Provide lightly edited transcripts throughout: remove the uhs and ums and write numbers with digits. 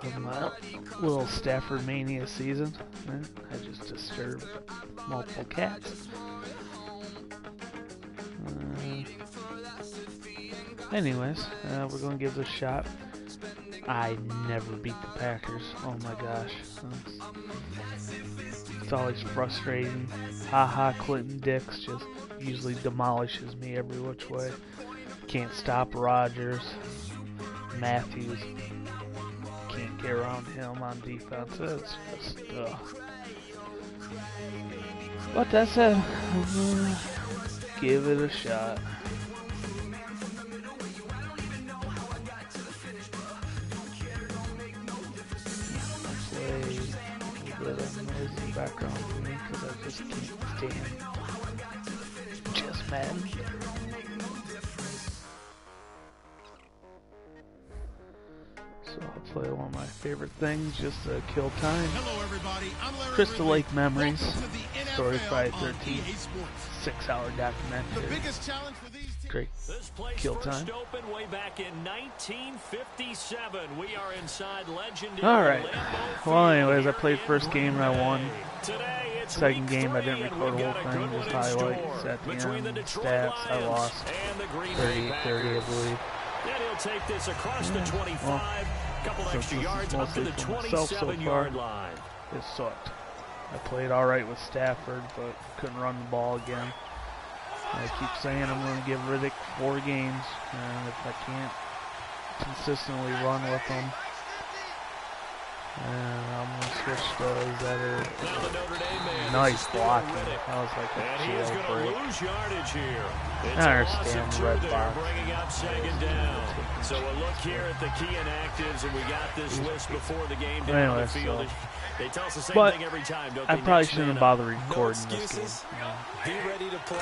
Welcome my little Stafford Mania season. I just disturbed multiple cats. Anyways, we're going to give this a shot. I never beat the Packers. Oh my gosh. It's always frustrating. Haha, Clinton Dix just usually demolishes me every which way. Can't stop Rodgers. Matthews. Can't get around him on defense. It's just, But that said, give it a shot. Background for me because I just can't stand just Madden. So hopefully one of my favorite things, just to kill time. Hello everybody, I'm Larry Crystal Ridley. Lake Memories, Story Friday NFL 13, 6-hour documentary. The biggest challenge for these teams. Great kill time. Opened way back in 1957. We are inside legendary. Alright, well anyways, I played first game and I won. Second game I didn't record the whole thing, just highlights at the end, stats. I lost 38-30 I believe. And he'll take this across the 25, couple extra yards up to the 27-yard line. It sucked. I played alright with Stafford, but couldn't run the ball again. I keep saying I'm going to give Riddick 4 games, and if I can't consistently run with him, and I'm going to switch to Zetter. Nice blocking. That was like a jailbreak. I understand the red box. So a look here at the key inactives, and we got this list before the game down anyway, the field. So. They tell us the same But thing every time, don't I they? probably shouldn't have bothered recording no this game. Be ready to play.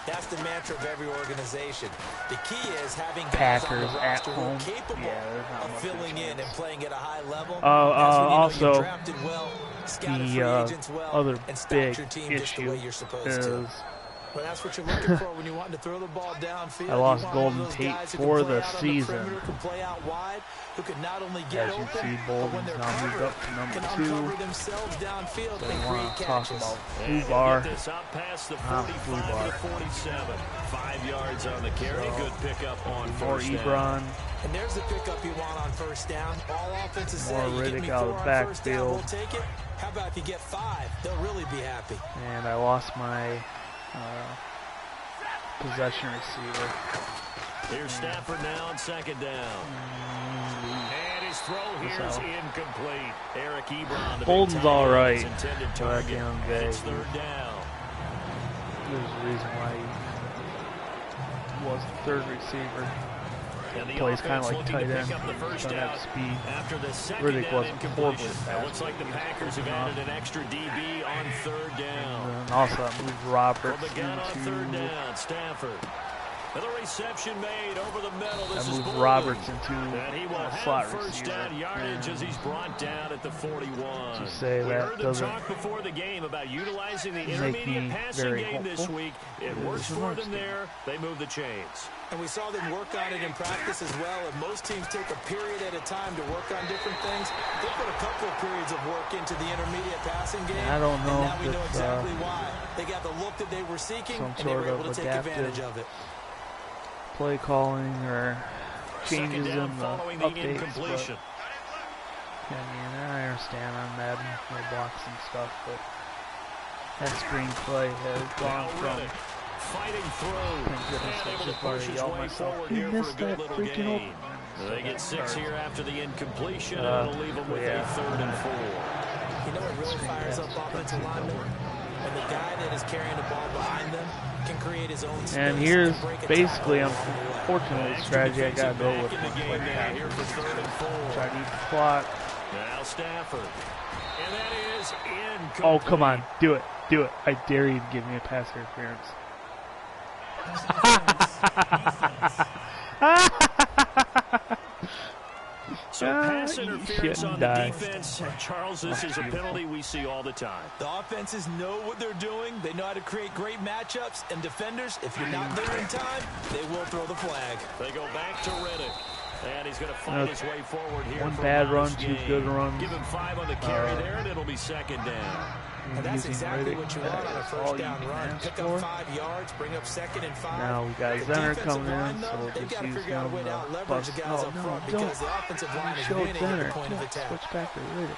That's the mantra of every organization. The key is having guys Packers on the at roster who are home. capable of filling in and playing at a high level. Also, well, the other big issue is well, that's what you're looking for when you want to throw the ball downfield. I lost Golden Tate for the season. Who could not only As get you open, see, Bolden's now moved up to number 2. So I want to talk about Fubar. Fubar. 5 yards on the carry. Good pickup on first More down. Ebron. And there's the pickup you want on first down. All offenses say, More you give Riddick me out 4 of on the first down, backfield. we'll take it. How about if you get 5? They'll really be happy. And I lost my possession receiver. Here's Stafford now on second down. And his throw here is incomplete. Eric Ebron, Bolden's all right. Intended So at the target. end of the day, It's third down. there's a reason why he was the third receiver. Plays kind of like tight end. Doesn't have speed. After the Riddick wasn't horribly It fast. looks like the Packers have added an extra DB on third down. And also I moved Roberts From the gun on third into... down, Stafford. And the reception made over the middle. This I is moved Bolden. Roberts into And he will have slot first receiver. down yardage as he's brought down at the 41. To say we that heard them doesn't talk before the game about utilizing the make intermediate me passing very game this hopeful. week. It works for them there. They move the chains. And we saw them work on it in practice as well. And most teams take a period at a time to work on different things. They put a couple of periods of work into the intermediate passing game. I don't know and now if we know it's, exactly why. They got the look that they were seeking, some and they were sort able of to take advantage of it. play calling or changes in the following the updates. incompletion. But, I mean, I understand on Madden, no blocks and stuff, but that screenplay has gone from... Fighting through. Thank goodness I And able just to already push his yelled way myself. forward He here for a missed good that little freaking gain. open. They get 6 here after the incompletion, and it'll leave them with yeah. a 3rd and 4. You know what really fires up offensive linemen? When the guy that is carrying the ball behind them can create his own space. And here's break a basically, tackle. unfortunately, the strategy I gotta go with. In the game now here for 3rd and 4. Try to eat the clock. Now Stafford. And that is incomplete. Oh, come on. Do it. Do it. I dare you to give me a pass interference. So pass you interference shouldn't on the die. defense. Charles, this is a penalty we see all the time. The offenses know what they're doing. They know how to create great matchups. And defenders, if you're not there in time, they will throw the flag. They go back to Riddick. And he's going to fight his way forward here. One bad run, two good runs. Give him 5 on the carry there, and it'll be second down. And that's exactly what you want on a first down run. Pick up 5 yards, bring up 2nd and 5. Now we got Zenner coming in, so we'll they've just got to use figure out a way him to out-leverage the guys up front because the offensive line is winning at the point of attack. Switch back to Riddick.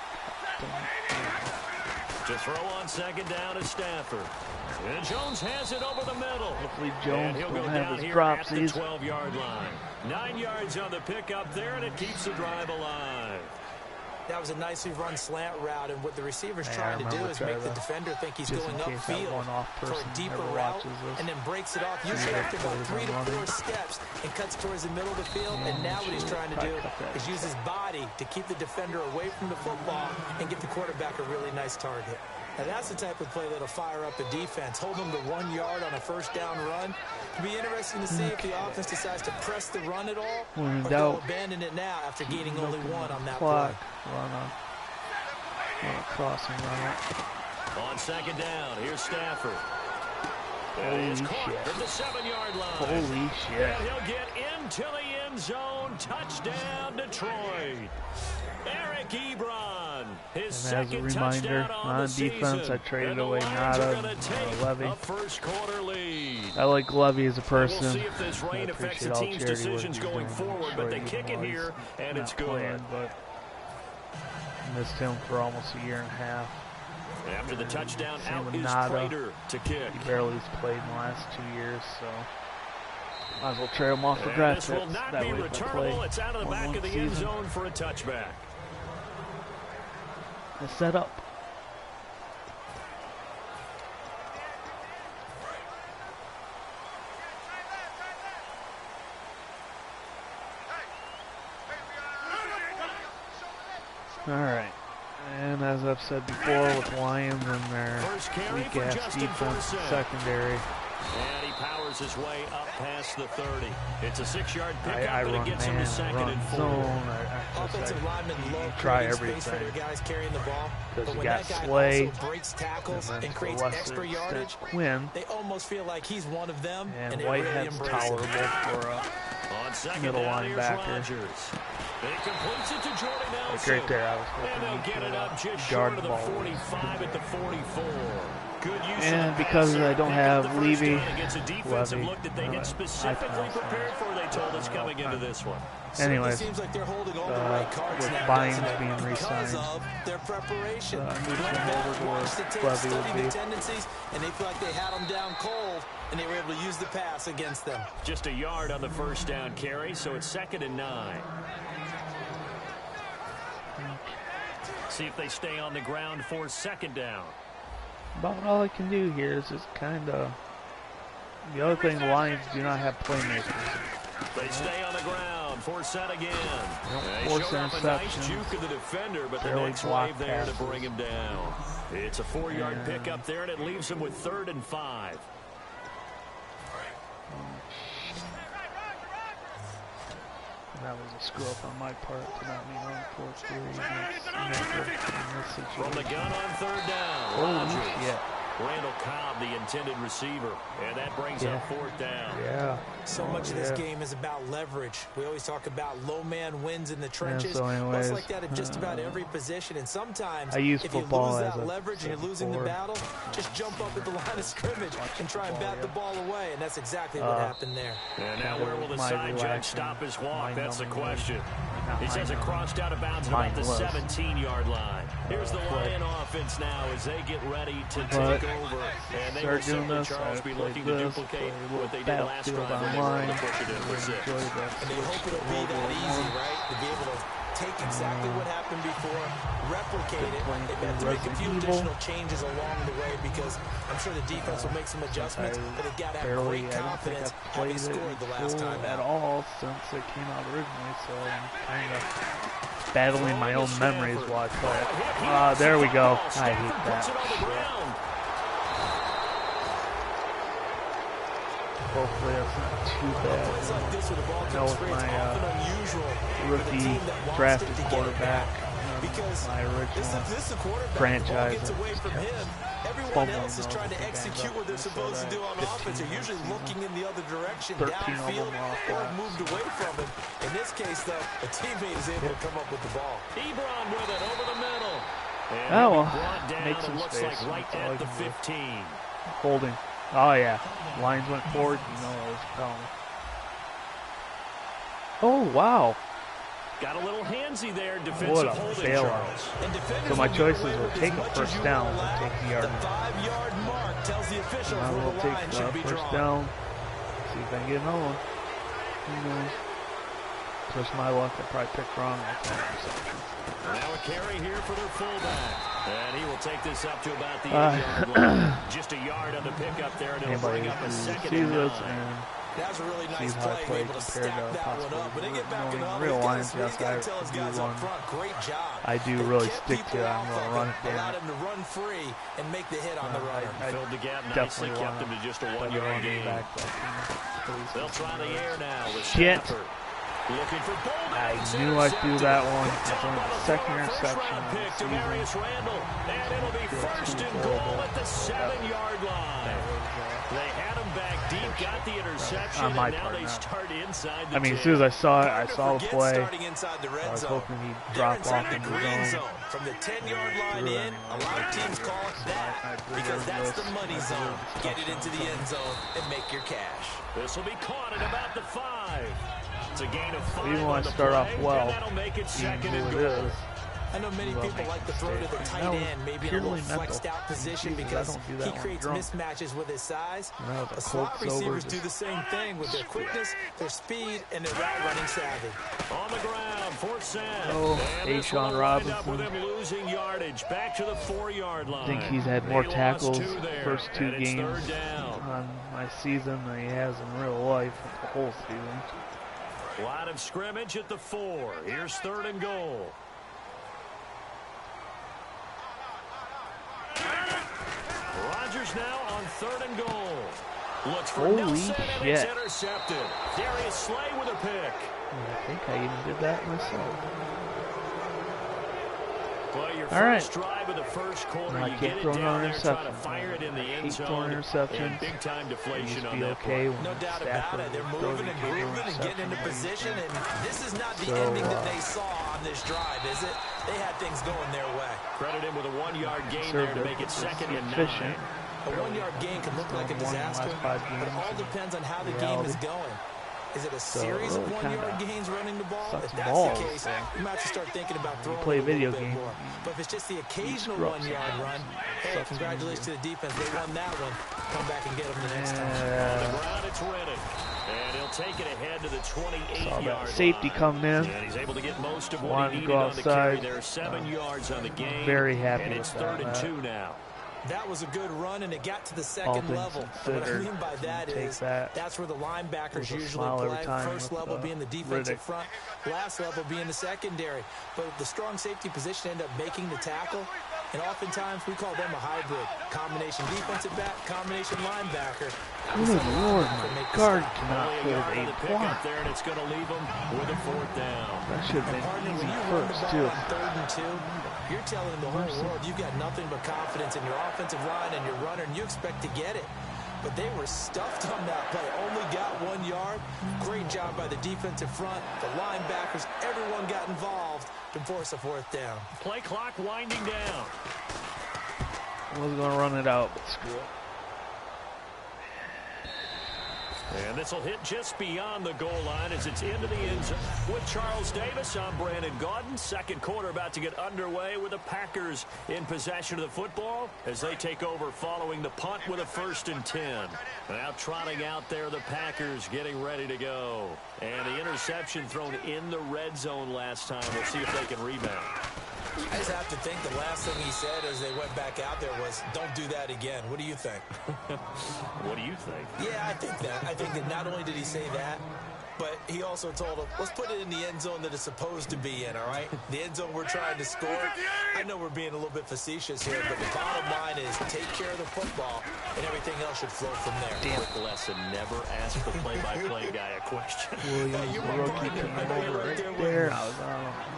To throw on 2nd down is Stafford. And Jones has it over the middle. Hopefully Jones will will go have down his here drops. at the 12-yard line. 9 yards on the pickup there, and it keeps the drive alive. That was a nicely run slant route, and what the receiver's trying to do is make the defender think he's going upfield for a deeper route, and then breaks it off, usually after about 3 to 4 steps, and cuts towards the middle of the field. And now what he's trying to do is use his body to keep the defender away from the football and give the quarterback a really nice target. Now that's the type of play that'll fire up the defense. Hold them to 1 yard on a first down run. It'll be interesting to see if the offense decides to press the run at all, or they'll abandon it now after gaining only 1 on that play. Run a crossing run. On 2nd down, here's Stafford. Holy shit. From the 7-yard line. Holy shit. And he'll get into the end zone. Touchdown, Detroit. Eric Ebron, his and as a reminder, on defense, I traded away Nada, Levy. First quarter lead. I like Levy as a person. We'll see if this rain affects the team's decisions going forward, but they kick it here, and it's good. But missed him for almost a year and a half. After the touchdown, out is Nada. Prater to kick. He barely has played in the last 2 years, so might as well trade him off for draft picks. This will not be returnable. It's out of the back of the end zone for a touchback. It's set up. All right. And as I've said before, with Lions and their weak-ass defense secondary, and he powers his way up past the 30. It's a 6-yard pickup, I but it run gets him to 2nd and 4. Offensive linemen love try creating everything. space for their guys carrying the ball. Because But you when got that guy Slay, also breaks tackles and to creates a lesser extra yardage, extent Quinn, they almost feel like he's one of them, and and they really Whitehead's embrace tolerable it. for On 2nd middle down, here's linebacker. Rogers. He completes it to Jordan Nelson. Like right there, I was And they'll hoping get it up just guard short of the the ball. 45 at the 44. Good use And of the because pass I there. don't Pick up have the first Levy, down against a defensive Levy, look that they had specifically prepared for, they told us coming into this one. Anyways, Seems like they're holding all the right cards with now, Bynes doesn't it? being Because re-signed, of their preparation. moved Glenn him Bell over to watched the where tape, Levy would studied the be. tendencies, and they feel like they had them down cold, and they were able to use the pass against them. Just a yard on the first down carry, so it's 2nd and 9. See if they stay on the ground for 2nd down. About all I can do here is just kind of. The other thing, the Lions do not have playmakers. They stay on the ground, force set again. They Force showed off a nice interceptions. juke of the defender, but the Barely next wave blocked there passes. to bring him down. It's a 4-yard pickup there, and it leaves him with 3rd and 5. That was a screw up on my part to not be on 4-3 against Metl in this situation. From the gun on 3rd down, Holy Rogers. shit. Randall Cobb, the intended receiver, and that brings up 4th down. Yeah. So much of this game is about leverage. We always talk about low man wins in the trenches. so anyways, It's like that at just about every position. And sometimes, I use if you football lose as that a leverage and you're losing the battle, just jump up at the line of scrimmage and try and bat the ball away. And that's exactly what happened there. And now where will the side judge stop his walk? That's the question. He says it crossed out of bounds at about the 17-yard line. Here's the Lion offense now as they get ready to take over. And they will simply, Charles, be looking to duplicate what they did last drive when they were able to push it in for 6. And they hope it'll be that easy, right? To be able to take exactly what happened before, replicate it. They've had to make a few additional changes along the way because I'm sure the defense will make some adjustments, but they've got to have great confidence having scored the last time at all since it came out originally, so I'm kind of battling my own memories while I play it. There we go. I hate that. Hopefully that's not too bad. I know with my rookie drafted quarterback, my original franchise, Everyone else is trying to execute what they're supposed to do on offense. They're usually looking in the other direction, downfield, or moved away from him. In this case, though, a teammate is able to come up with the ball. Ebron with it over the middle. And oh, well, make some looks space. Like right at the 15. Holding. Oh, yeah. Lines went forward. You know it was coming. Oh, wow. Got a little handsy there. Defensive holding, Charles. So my choices were take a first down or take the yard. The 5-yard mark tells the officials I will where the line should be first drawn. down. See if I can get another one. Who knows? Push my luck. I probably picked wrong. Now a carry here for their fullback. And he will take this up to about the 8-yard line. Just a yard on the pickup there, and it'll bring up a second and 9. That was a really nice play, able to stack that one up. But they get back in the real lines, yes, I do really stick to it. I'm going to run it down. Allowed him to run free and make the hit on the runner. I filled the gap nicely, kept him to just a 1-yard gain. They'll try the air now with Stafford. Looking for I knew I'd do that one. It's only the second interception. Pick to Marius Randall, and it'll be first and goal at the 7-yard line. They had him back deep, got the interception, and now they start inside the 10. I mean, as soon as I saw it, I saw the play. I was hoping he'd drop off in the zone. From the 10-yard line in, a lot of teams call it that because that's the money zone. Get it into the end zone and make your cash. This will be caught at about the 5. It's a gain of 5. Even when I start off well, that'll make it second and goal. goal. I know many people like to throw to the tight end, maybe in a little flexed out position because he creates mismatches with his size. But slot receivers do the same thing with their quickness, their speed, and their route running savvy. On the ground, 4th set. Oh, Ashawn Robinson. With him losing yardage, back to the 4-yard line. I think he's had more tackles the first 2 games on my season than he has in real life the whole season. Line of scrimmage at the 4. Here's 3rd and goal. Rodgers now on 3rd and goal. Looks for Nelson, and he's intercepted. Darius Slay with a pick. I think I even did that myself. Well, your first drive of the first quarter, you get it down there, try to fire it in the end zone, and big-time deflation on that play. No doubt about it. They're moving and grooving and getting into position, and this is not the ending that they saw on this drive, is it? They had things going their way. Credit him with a 1-yard gain there to make it 2nd and 9. A 1-yard gain can look like a disaster, but it all depends on how the game is going. Is it a series of 1-yard gains running the ball? If that's the case, you might have to start thinking about throwing play a little video bit game. more. But if it's just the occasional 1-yard run, hey, congratulations to the defense. They won that one. Come back and get them the next time. On the ground, it's Reddick. And he'll take it ahead to the 28-yard line. Safety coming in. And he's able to get most of what he needed on the carry. There are 7 yards on the game. Very happy and it's with 3rd and 2 now. That was a good run, and it got to the second level. What I mean by that is that's where the linebackers usually play. First level being the defensive front, last level being the secondary. But the strong safety position ended up making the tackle, and oftentimes we call them a hybrid. Combination defensive back, combination linebacker. Good Lord, my guard cannot hold a block. There, and it's going to leave him with a 4th down. That should have been easy first, too. 3rd and 2. You're telling the whole world you've got nothing but confidence in your offensive line and your runner, and you expect to get it. But they were stuffed on that play. Only got 1 yard. Great job by the defensive front. The linebackers, everyone got involved to force a 4th down. Play clock winding down. I was going to run it out, but screw it. And this will hit just beyond the goal line as it's into the end zone. With Charles Davis, I'm Brandon Gaudin. Second quarter about to get underway with the Packers in possession of the football as they take over following the punt with a 1st and 10. Now trotting out there, the Packers getting ready to go. And the interception thrown in the red zone last time. We'll see if they can rebound. I just have to think the last thing he said as they went back out there was, don't do that again. What do you think? What do you think? Yeah, I think that. I think that not only did he say that, But he also told him, let's put it in the end zone that it's supposed to be in, all right? The end zone we're trying to score. I know we're being a little bit facetious here, but the bottom line is take care of the football, and everything else should flow from there. Quick lesson, never ask the play-by-play guy a question. Williams, rookie, came over right there.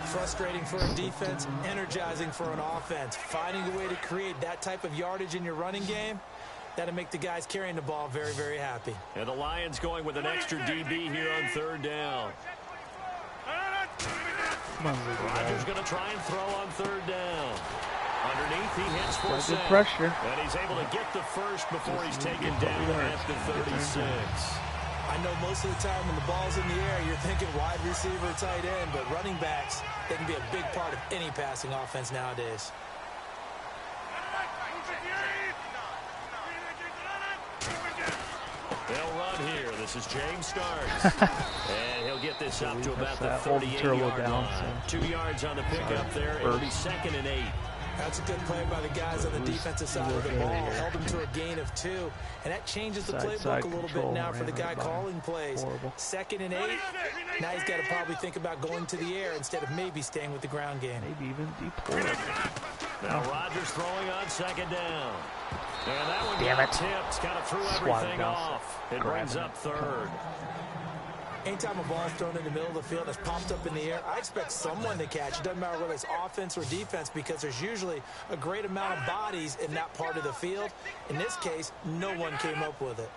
Frustrating for a defense, energizing for an offense. Finding a way to create that type of yardage in your running game, that'll make the guys carrying the ball very, very happy. And the Lions going with an extra DB here on third down. Rodgers going to try and throw on third down. Underneath, he hits for a sack. Pressure. And he's able to get the first before he's taken down at the 36. I know most of the time when the ball's in the air, you're thinking wide receiver, tight end, but running backs, they can be a big part of any passing offense nowadays. They'll run here. This is James Starks. And he'll get this up to about the 38-yard line. 2 yards on the pickup there. It'll be 2nd and 8. That's a good play by the guys on the defensive side of the ball. Held them to a gain of 2. And that changes the playbook a little bit now for the guy calling plays. 2nd and 8. Now he's got to probably think about going to the air instead of maybe staying with the ground game. Maybe even deploy. Now Rodgers throwing on 2nd down. And that one got tipped. Kind of threw everything off. It brings up 3rd. Anytime a ball is thrown in the middle of the field that's popped up in the air, I expect someone to catch. It doesn't matter whether it's offense or defense because there's usually a great amount of bodies in that part of the field. In this case, no one came up with it.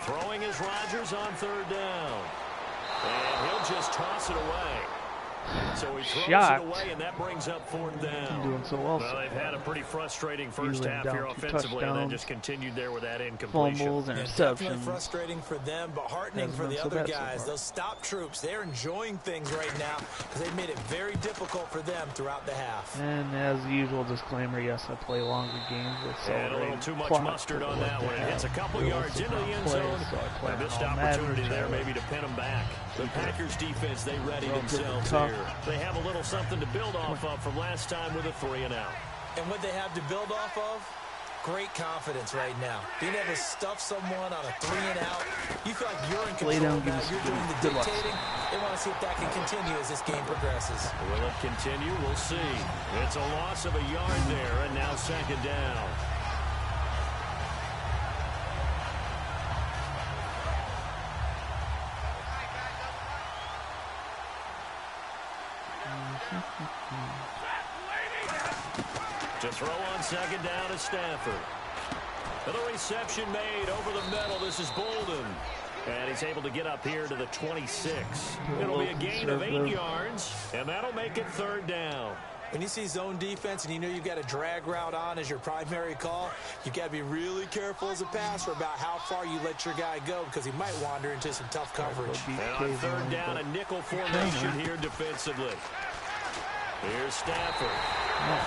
Throwing is Rodgers on 3rd down. And he'll just toss it away. So he throws it away, and that brings up 4th down. Doing so well. Well, they've had a pretty frustrating first half here offensively, and then just continued there with that incompletion. Fumbles, interceptions. Definitely frustrating for them, but heartening for the other guys. Those stop troops, they're enjoying things right now because they've made it very difficult for them throughout the half. And as usual, disclaimer, yes, I play longer games. And a little too much mustard on that one. It hits a couple yards into the end zone. A missed opportunity there maybe to pin them back. The Packers defense, they ready themselves here. They have a little something to build off of from last time with a 3-and-out. And what they have to build off of? Great confidence right now. Being able to stuff someone on a 3-and-out, you feel like you're in control now. You're doing the dictating. They want to see if that can continue as this game progresses. Will it continue? We'll see. It's a loss of a yard there, and now 2nd down. To throw on 2nd down is Stafford. And the reception made over the middle. This is Bolden. And he's able to get up here to the 26. It'll be a gain of 8 yards, and that'll make it 3rd down. When you see zone defense and you know you've got a drag route on as your primary call, you've got to be really careful as a passer about how far you let your guy go because he might wander into some tough coverage. And on 3rd down, a nickel formation here defensively. Here's Stafford.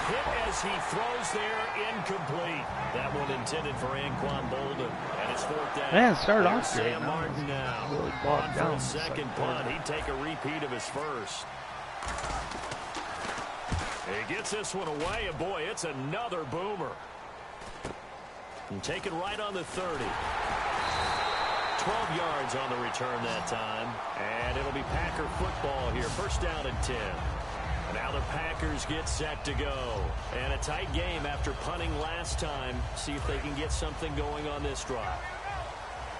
Hit as he throws there, incomplete. That one intended for Anquan Bolden. And it's 4th down. Man, start off Sam Martin now. Really on for a second punt. He'd take a repeat of his first. He gets this one away, and boy, it's another boomer. And taken right on the 30. 12 yards on the return that time. And it'll be Packer football here. 1st down and 10. Now the Packers get set to go. And a tight game after punting last time. See if they can get something going on this drive.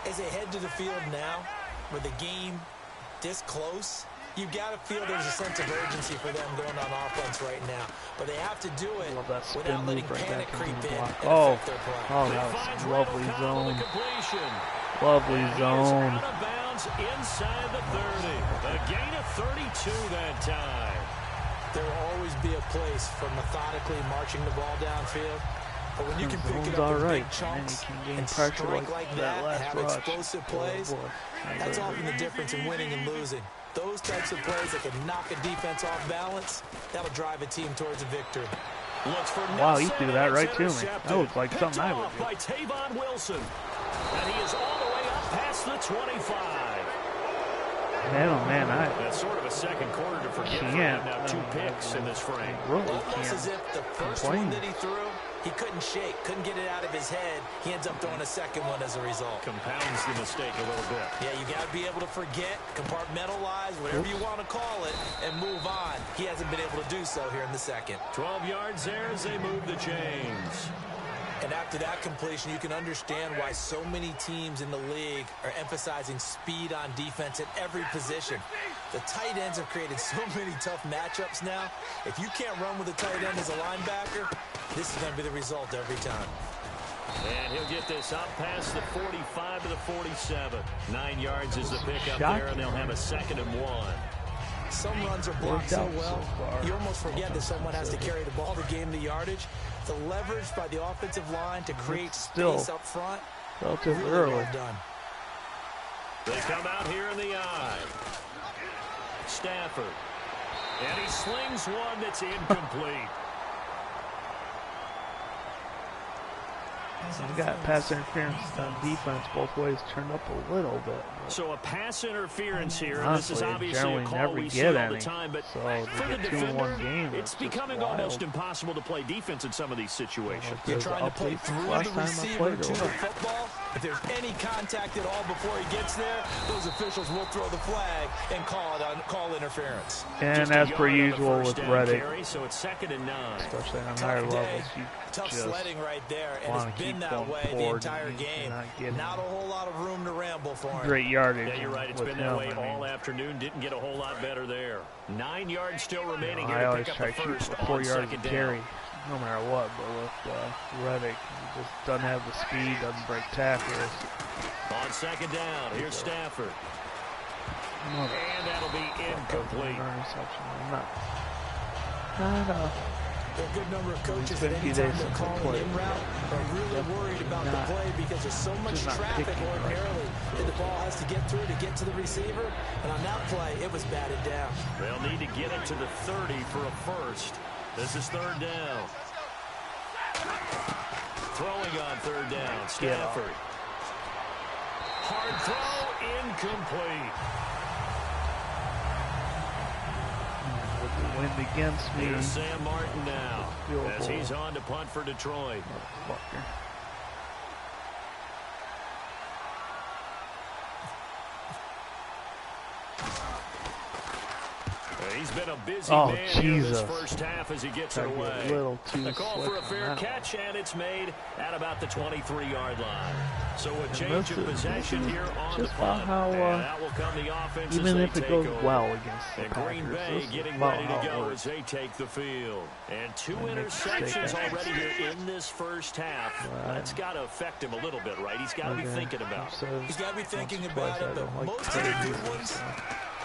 As they head to the field now, with the game this close, you've got to feel there's a sense of urgency for them going on offense right now. But they have to do it without letting panic creep in and affect their play. Oh, that was lovely zone. Lovely zone. Out of bounds inside the 30. A gain of 32 that time. There will always be a place for methodically marching the ball downfield. But when you can pick it up in big chunks and strike like that and have explosive plays, that's often the difference in winning and losing. Those types of plays that can knock a defense off balance, that'll drive a team towards a victory. Wow, you threw that right to me. That looks like something I would do. By Tavon Wilson. And he is all the way up past the 25. Man, oh man, that's sort of a second quarter to forget for him. Now 2 picks in this frame. Really almost as if the first one that he threw He couldn't shake, couldn't get it out of his head. He ends up throwing a second one as a result. Compounds the mistake a little bit. Yeah, you got to be able to forget, compartmentalize, whatever you want to call it, and move on. He hasn't been able to do so here in the second. 12 yards there as they move the chains. And after that completion, you can understand why so many teams in the league are emphasizing speed on defense at every position. The tight ends have created so many tough matchups now. If you can't run with a tight end as a linebacker, this is going to be the result every time. And he'll get this up past the 45 to the 47. 9 yards is the pickup there, and they'll have a 2nd and 1. Some runs are blocked so well, you almost forget that someone has to carry the ball to gain the yardage. The leverage by the offensive line to create space up front, relatively really early. well done. They come out here in the eye. Stafford. And he slings one that's incomplete. They got pass interference on defense both ways turned up a little bit. So a pass interference here. Honestly, this is obviously a call we see all the time, but so for the defender, it's becoming almost impossible to play defense in some of these situations. You're trying to play through the receiver to the football. If there's any contact at all before he gets there, those officials will throw the flag and call interference. And as per usual with Reddick, so it's 2nd and 9. especially on higher levels, you tough just sledding right there, and it's been that way the entire game. Not a whole lot of room to ramble for him. Great yardage. Yeah, you're right. It's been that way all afternoon. Didn't get a whole lot better there. 9 yards still remaining here to pick up the first on 2nd carry, down. no matter what. But with Reddick, he just doesn't have the speed, doesn't break tackles. On 2nd down, here's Stafford. And that'll be incomplete. There are a good number of coaches that any time they're calling in route are really worried about the play because there's so much traffic ordinarily that the ball has to get through to get to the receiver. And on that play, it was batted down. They'll need to get it to the 30 for a first. This is 3rd down. Throwing on 3rd down, Stafford. Hard throw, incomplete. Wind against me. Here's Sam Martin now as he's on to punt for Detroit. He's been a busy man here this first half as he gets it away. A call for a fair catch, and it's made at about the 23-yard line. So a change of possession here on the punt. And that will come the offense even as if they it goes take over. well against the And Packers, Green Bay getting ready to go as they take the field. And 2 interceptions already here in this first half. That's got to affect him a little bit, right? He's got to be thinking about it. He's got to be thinking about it, but most of the good ones,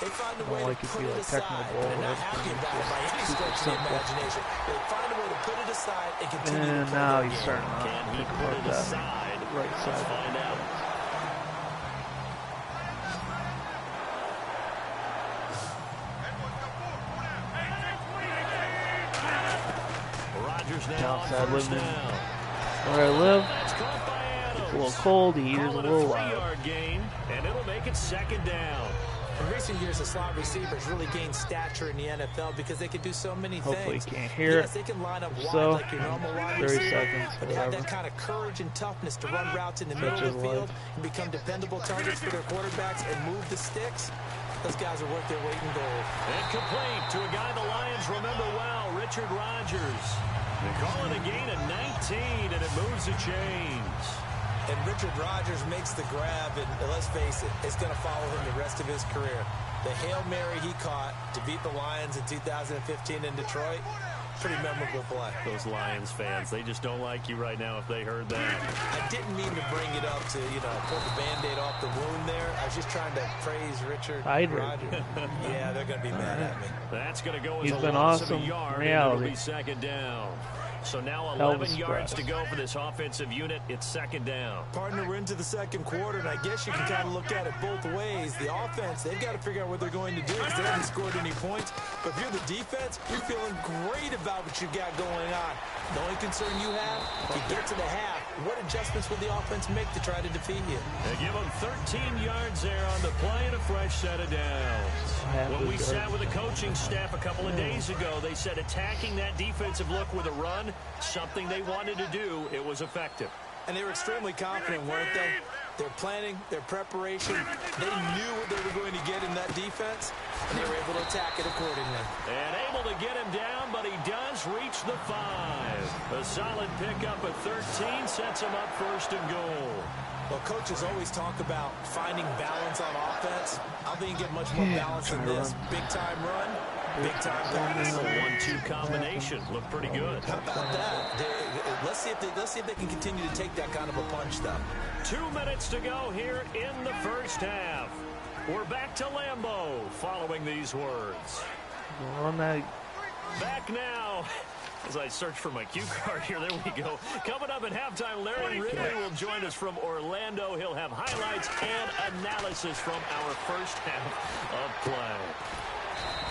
they find a way to put it aside. They're not happy about it by any stretch of the imagination. They find a way to put it aside and continue to play now their he's game. starting Can he put it aside? Right side. Let's find out. Rodgers now on first down. Where I live, That's caught by Adams. it's a little cold, the heater's a little loud. 3-yard gain, and it'll make it 2nd down. In recent years, the slot receivers really gained stature in the NFL because they can do so many Hopefully things. you can't hear Yes, it. they can line up wide So, like your normal wide 30 receiver, seconds, but they have whatever. that kind of courage and toughness to run routes in the middle of the field and become dependable targets for their quarterbacks and move the sticks. Those guys are worth their weight in gold. And complete to a guy the Lions remember well, Richard Rodgers. They call it a gain of 19, and it moves the chains. And Richard Rodgers makes the grab, and let's face it, it's going to follow him the rest of his career. The Hail Mary he caught to beat the Lions in 2015 in Detroit, pretty memorable play. Those Lions fans, they just don't like you right now if they heard that. I didn't mean to bring it up to, pull the Band-Aid off the wound there. I was just trying to praise Richard Rodgers. Yeah, they're going to be mad at me. That's going to go as He's a been loss awesome. of a yard, Reality. and it'll be 2nd down. So now 11 yards to go for this offensive unit. It's 2nd down. Partner, we're into the second quarter, and I guess you can kind of look at it both ways. The offense, they've got to figure out what they're going to do because they haven't scored any points. But if you're the defense, you're feeling great about what you got going on. The only concern you have, if you get to the half, what adjustments will the offense make to try to defeat you? They give them 13 yards there on the play and a fresh set of downs. When we sat with the coaching staff a couple of days ago, they said attacking that defensive look with a run, something they wanted to do, it was effective. And they were extremely confident, weren't they? Their planning, their preparation, they knew what they were going to get in that defense, and they were able to attack it accordingly. And able to get him down, but he does reach the 5. A solid pickup at 13 sets him up first and goal. Well, coaches always talk about finding balance on offense. I don't think you get much more balance than this. Big-time run, big-time pass. The 1-2 combination looked pretty good. How about that? Let's see if they can continue to take that kind of a punch, though. 2 minutes to go here in the first half. We're back to Lambeau following these words. Back now. As I search for my cue card here, there we go. Coming up at halftime, Larry Ridley will join us from Orlando. He'll have highlights and analysis from our first half of play.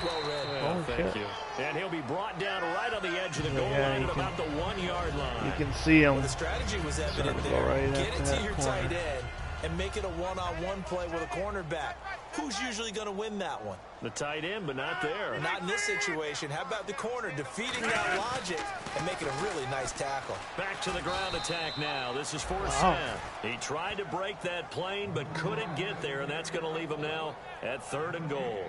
Well read. Yeah, thank you. And he'll be brought down right on the edge of the goal line at about the 1-yard line. You can see him. Well, the strategy was evident there. Right Get it to your corner. tight end and make it a one-on-one play with a cornerback. Who's usually going to win that one? The tight end, but not there. Not in this situation. How about the corner defeating that logic and making a really nice tackle? Back to the ground attack now. This is 4th down. He tried to break that plane, but couldn't get there, and that's going to leave him now at 3rd and goal.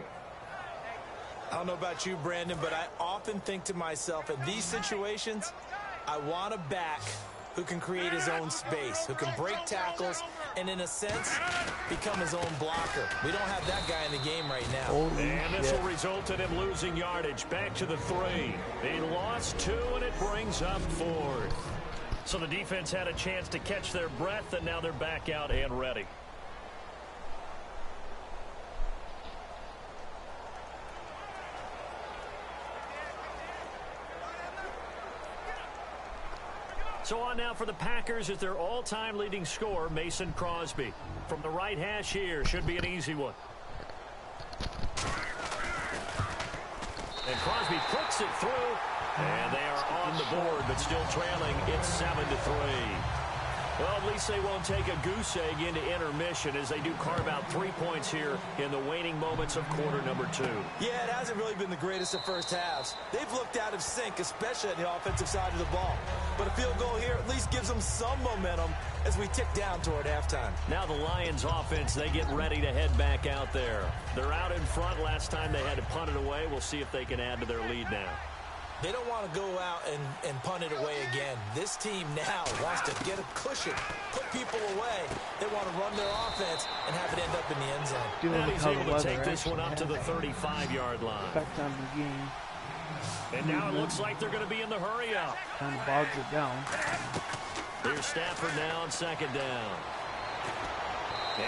I don't know about you, Brandon, but I often think to myself, in these situations, I want a back who can create his own space, who can break tackles, and in a sense, become his own blocker. We don't have that guy in the game right now. And this will result in him losing yardage. Back to the 3. He lost 2, and it brings up 4th. So the defense had a chance to catch their breath, and now they're back out and ready. So on now for the Packers is their all-time leading scorer, Mason Crosby. From the right hash here, should be an easy one. And Crosby puts it through, and they are on the board, but still trailing. It's 7-3. Well, at least they won't take a goose egg into intermission as they do carve out 3 points here in the waning moments of quarter number 2. Yeah, it hasn't really been the greatest of first halves. They've looked out of sync, especially on the offensive side of the ball. But a field goal here at least gives them some momentum as we tick down toward halftime. Now the Lions offense, they get ready to head back out there. They're out in front. Last time they had to punt it away. We'll see if they can add to their lead now. They don't want to go out and punt it away again. This team now wants to get a cushion, put people away. They want to run their offense and have it end up in the end zone. And he's able to take this one up to the 35-yard line. Back down the game. And now it looks like they're going to be in the hurry-up. Kind of bogs it down. Here's Stafford now on 2nd down.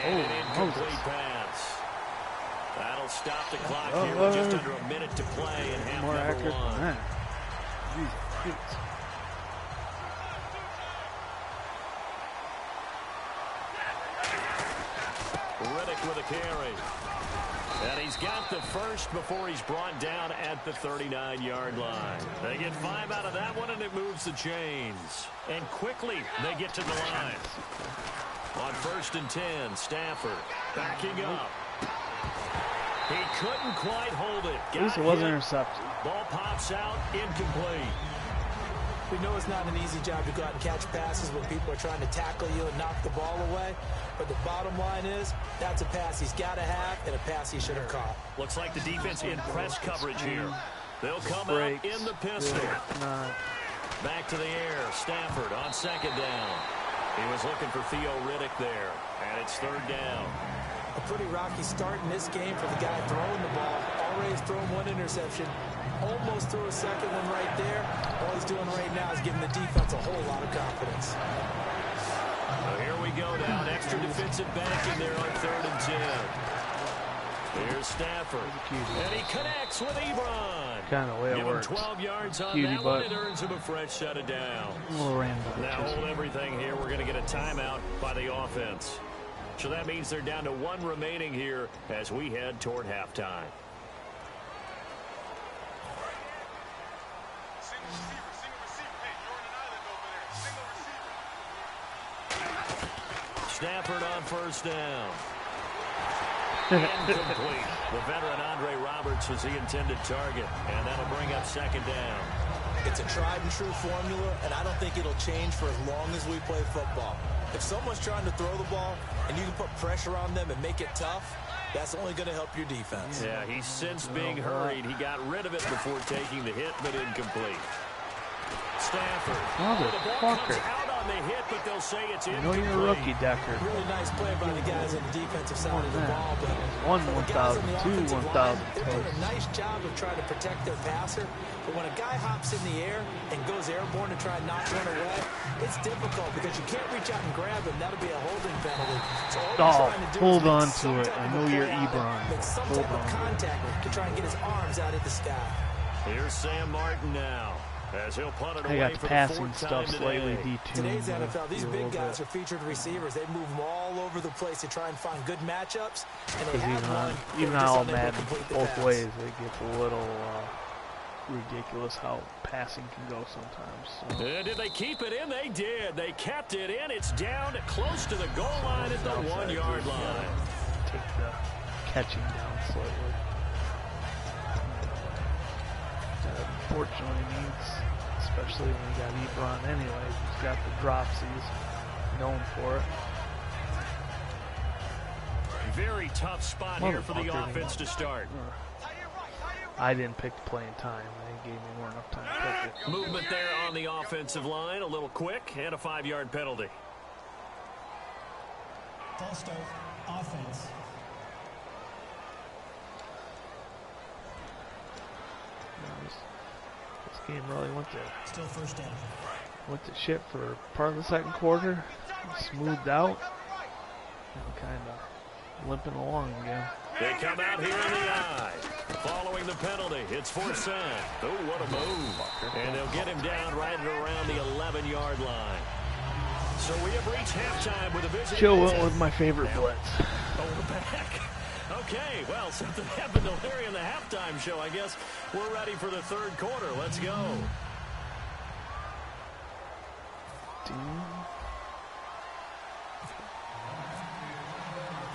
And an incomplete pass. That'll stop the clock here with just under a minute to play in half more number accurate 1. than that. Jesus. Riddick with a carry. And he's got the first before he's brought down at the 39-yard line. They get 5 out of that one, and it moves the chains. And quickly, they get to the line. On 1st and 10, Stafford backing up. He couldn't quite hold it. At least it wasn't intercepted. Ball pops out, incomplete. We know it's not an easy job to go out and catch passes when people are trying to tackle you and knock the ball away. But the bottom line is, that's a pass he's got to have and a pass he should have caught. Looks like the defense in press coverage here. They'll come out in the pistol. Back to the air. Stafford on 2nd down. He was looking for Theo Riddick there. And it's 3rd down. A pretty rocky start in this game for the guy throwing the ball. Already has thrown 1 interception. Almost threw a 2nd one right there. All he's doing right now is giving the defense a whole lot of confidence. So here we go now. An extra defensive back in there on 3rd and 10. Here's Stafford. And he connects with Ebron. Kind of way it Give works. him 12 yards on Cutie that one. It earns him a fresh set of downs. Now hold everything here. We're going to get a timeout by the offense. So that means they're down to 1 remaining here as we head toward halftime. Stafford on first down. Incomplete. The veteran Andre Roberts was the intended target, and that'll bring up second down. It's a tried and true formula, and I don't think it'll change for as long as we play football. If someone's trying to throw the ball and you can put pressure on them and make it tough, that's only going to help your defense. Yeah, he's since being hurried. He got rid of it before taking the hit, but incomplete. Stafford. The ball comes out on the hit, but they'll say it's incomplete. You're a rookie, Decker. Really nice play by the guys on the defensive side of the ball. But 1,000, 2,000. They're doing a nice job of trying to protect their passer. But when a guy hops in the air and goes airborne to try and knock one away, it's difficult because you can't reach out and grab him. That'll be a holding penalty. So all trying to do hold is on to it. I know you're Ebron. Make some type of contact to try and get his arms out of the sky. Here's Sam Martin now. As he'll punt it away got the for passing the stuff slightly detuned. Today's NFL, these big guys are featured receivers. They move them all over the place to try and find good matchups. And they have even on Madden, both ways, it gets a little ridiculous how passing can go sometimes. So. Did they keep it in? They did. They kept it in. It's down close to the goal line at the 1 yard line. Take the catching down slightly. Unfortunately especially when you got Ebron anyways, he's got the drops, he's known for it. Very tough spot here for the offense to start. I didn't pick the playing time. They gave me more enough time to pick it. Movement there on the offensive line, a little quick, and a 5-yard penalty. False start, offense. This game really went to shit for part of the second quarter. Smoothed out. And kind of limping along again. They come out here in the eye. Following the penalty, it's for Sam. Oh, what a move. And they'll get him down right around the 11-yard line. So we have reached halftime with a visit. Joe went with my favorite blitz. Oh, the back. Okay, well, something happened to Larry in the halftime show. I guess we're ready for the third quarter. Let's go.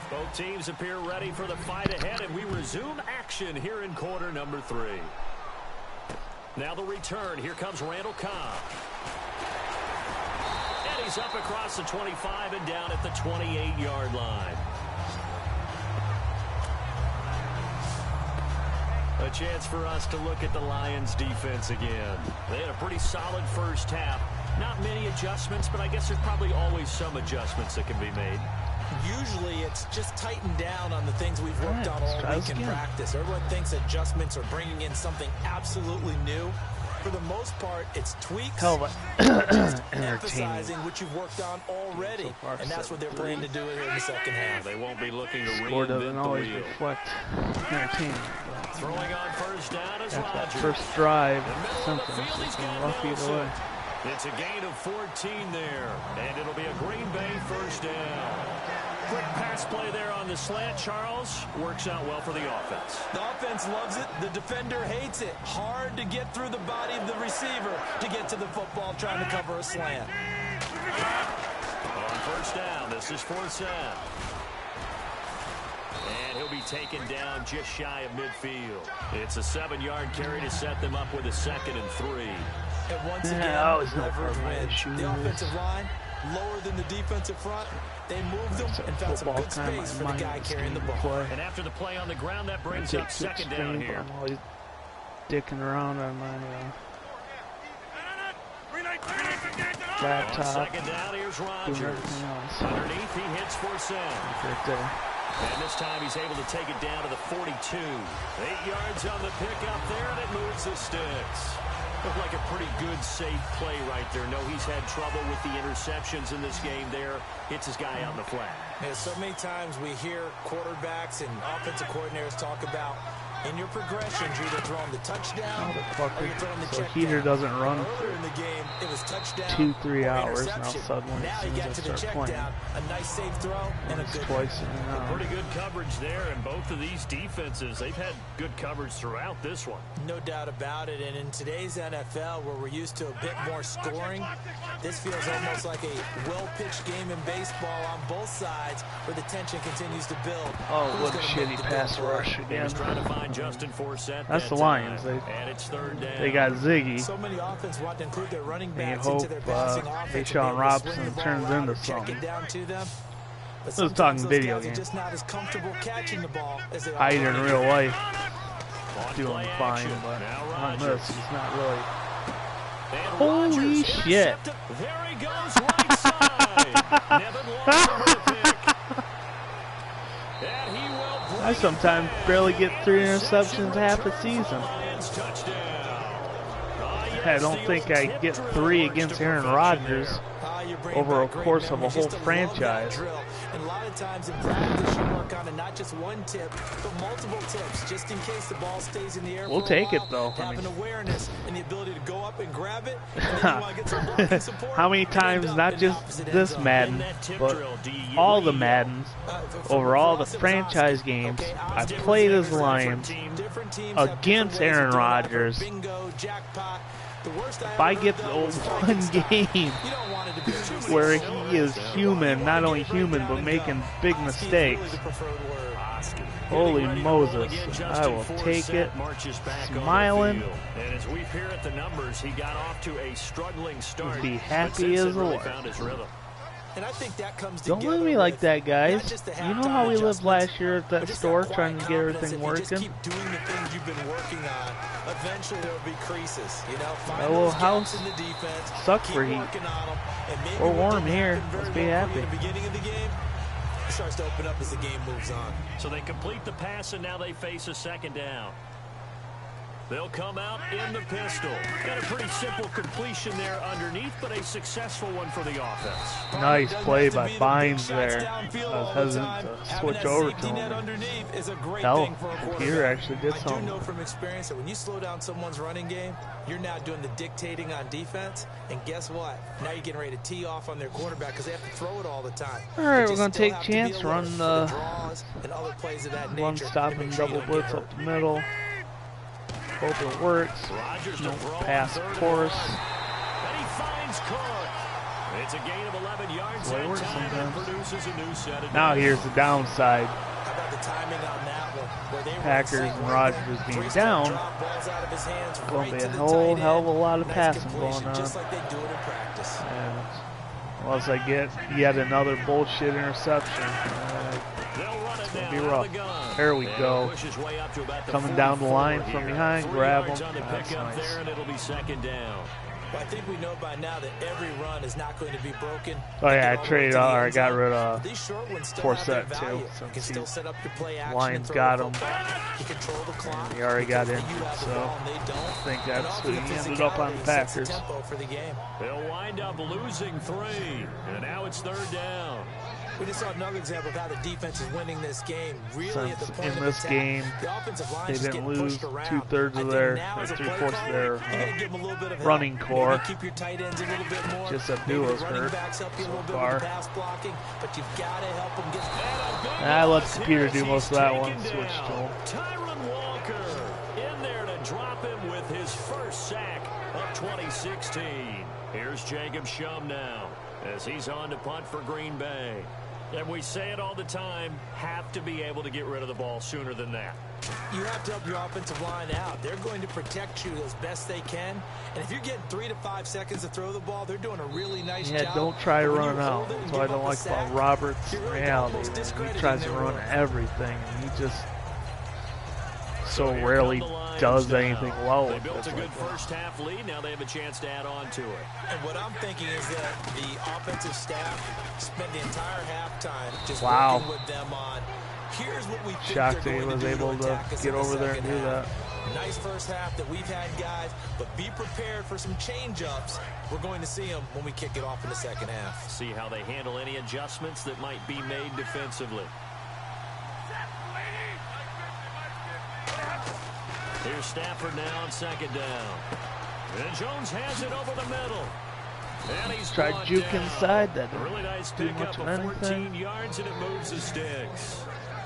Both teams appear ready for the fight ahead, and we resume action here in quarter number 3. Now the return. Here comes Randall Cobb. And he's up across the 25 and down at the 28-yard line. A chance for us to look at the Lions defense again. They had a pretty solid first half. Not many adjustments, but I guess there's probably always some adjustments that can be made. Usually it's just tightened down on the things we've worked on all week in practice. Everyone thinks adjustments are bringing in something absolutely new. For the most part, it's tweaks. Emphasizing what you've worked on already. And that's what they're planning to do here in the second half. They won't be looking to Score doesn't reinvent always the wheel. reflect entertainment. Throwing on first down is After that Rodgers. first drive, Something it's been rough either way. It's a gain of 14 there, and it'll be a Green Bay first down. Quick pass play there on the slant. Charles works out well for the offense. The offense loves it. The defender hates it. Hard to get through the body of the receiver to get to the football trying to cover a slant. On first down, this is for Sam. And he'll be taken down just shy of midfield. It's a 7-yard carry to set them up with a 2nd and 3. And once again, leverage wins. The offensive line, lower than the defensive front. They moved them and found some good space for the guy carrying the ball. And after the play on the ground, that brings up 2nd down here. I'm always dicking around on my laptop. 2nd down, here's Rodgers. Underneath, he hits for Sam. Right there. And this time he's able to take it down to the 42. 8 yards on the pickup there, and it moves the sticks. Looked like a pretty good, safe play right there. No, he's had trouble with the interceptions in this game there. Hits his guy out in the flat. Yeah, so many times we hear quarterbacks and offensive coordinators talk about In your progressions, you're either throwing the touchdown or you're throwing the check heater down. doesn't run Earlier in the game, it was touchdown 2-3 or hours. Now interception. suddenly, Now as you soon get as to I the start check playing, down, a nice safe throw and a it's good twice in an hour. Pretty good coverage there, and both of these defenses, they've had good coverage throughout this one. No doubt about it. And in today's NFL, where we're used to a bit more scoring, this feels almost like a well-pitched game in baseball on both sides, where the tension continues to build. Oh, what a shitty pass rush again. Trying to find Justin Forsett. That's the Lions. They got Ziggy. So many offense want to include their running And backs you into hope their passing offense. Deshaun Robinson turns into something. I was talking video game. Just not as comfortable catching the ball as they Either in real life, On doing play fine, action. but Now on Rodgers. this, he's not really. And Holy Rodgers shit. intercepted. There he goes, right side. Nevin Lawson with a pick. And he will I sometimes barely get 3 interceptions half a season. Lions touchdown. I don't think I get 3 against Aaron Rodgers over a course of a whole franchise. And a lot of times in practice, you work on not just one tip, but multiple tips, just in case the ball stays in the air. We'll for a take it, while, though. Having awareness and the ability to go up and grab it. And then you want to get some blocking support. How many times, not just this Madden, but all the Maddens, over all the franchise games, I played as Lions against Aaron Rodgers. Bingo, jackpot. If I get the one game where he is human, not only human, but making big mistakes, holy Moses, I will take it, smiling, and as we peer at the numbers, he got off to a struggling start. be happy as a really lark. found his rhythm. And I think that comes Don't look at me like that, guys. You know how we lived last year at that store trying to get everything working? Just keep doing the things you've been working on. Eventually there will be creases. You know, find That little those house gaps in the defense. sucks keep for heat. working on them, and maybe We're what warm didn't here. happen very Let's be well for happy. you in the beginning of the game, it starts to open up as the game moves on. So they complete the pass, and now they face a second down. They'll come out in the pistol. Got a pretty simple completion there underneath, but a successful one for the offense. Nice play by Bynes there. I was hesitant to switch over to him. Hell, Computer actually did I do something. know from experience that when you slow down someone's running game, you're now doing the dictating on defense, and guess what? Now you're getting ready to tee off on their quarterback because they have to throw it all the time. All right, But we're you going to still take have to be chance, alert run for the the draws and other plays of that one nature stop to make and sure you double don't get blitz hurt. up the middle. Hope it works. Rodgers to No throw pass, on of third course. and he finds Cook. It's a gain of 11 yards Well, it that works time and sometimes. produces a new set of Now downs. here's the downside. How about the timing on that one? Where they were Packers in and sync Rodgers right there. being Three-step down, drop, balls out of his hands, gonna right be to a the whole tight hell of a end. lot of Nice passing completion, going on. just like they do it in practice. And unless I get yet another bullshit interception, They'll run it it's going now to be out of rough. the gun. There we And go. pushes way up to about the Coming down the 44 line from here. behind, 3 grab yards him. on the That's pickup nice. there, and it'll be second down. Well, I think we know by now that every run is not going to be broken. Oh yeah, I Get all the way traded to the or I end got zone. rid But of these short ones still have their Forsett value. too. You can Since still set up your play action Lions and throw got the him. football. You control the clock. he already got And in, you have the so ball and they don't. I think And that's also who the he ended up on the physicality sets the Packers. tempo for the game. They'll wind up losing 3, and now it's third down. We just saw another example of how the defense is winning this game. Really at the Since point in of this attack, game, the offensive line they is didn't getting lose pushed around. 2/3 I of think their, now or as a play 3/4 of caller, their you gotta give them a little bit of help. running Maybe core. keep your tight ends a little bit more. Just that Maybe duo's the running hurt backs help you a so little bit far. with the pass blocking, but you've got to help them get. I let the computer do most of that He's one. taken Switch to down. him. Tyron Walker in there to drop him with his first sack of 2016. Here's Jacob Shum now as he's on to punt for Green Bay. And we say it all the time, have to be able to get rid of the ball sooner than that. You have to help your offensive line out. They're going to protect you as best they can. And if you're getting 3 to 5 seconds to throw the ball, they're doing a really nice Yeah, job. don't try to But when run you out. hold it and That's what I give don't up a like sack, about Roberts you're in really reality. almost He discrediting tries to their run run. everything, and he just so Here rarely come the Lions does now. anything well They with built this a like good that. first half lead. Now they have a chance to add on to it. And what I'm thinking is that the offensive staff spent the entire halftime just Wow. working with them on here's what we think Shocked they're that he going was to do able to attack us get in the over there and second do half. that. Nice first half that we've had, guys, but be prepared for some change-ups. We're going to see them when we kick it off in the second half. See how they handle any adjustments that might be made defensively. Here's Stafford now on second down. And Jones has it over the middle. And he's tried juke down. inside. That didn't Really nice do pick much up of of 14 anything. yards, and it moves the sticks.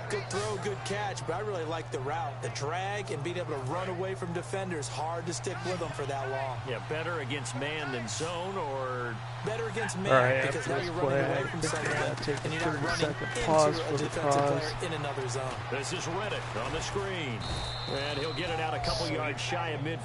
Good throw, good catch, but I really like the route. The drag and being able to run away from defenders, hard to stick with them for that long. Yeah, better against man than zone, or better against man, right, because now after you're this running play, away I from think I someone, gotta take and a you're not running 30-second pause into for a the defensive pause. player in another zone. this is Riddick on the screen. And he'll get it out a couple yards shy of mid.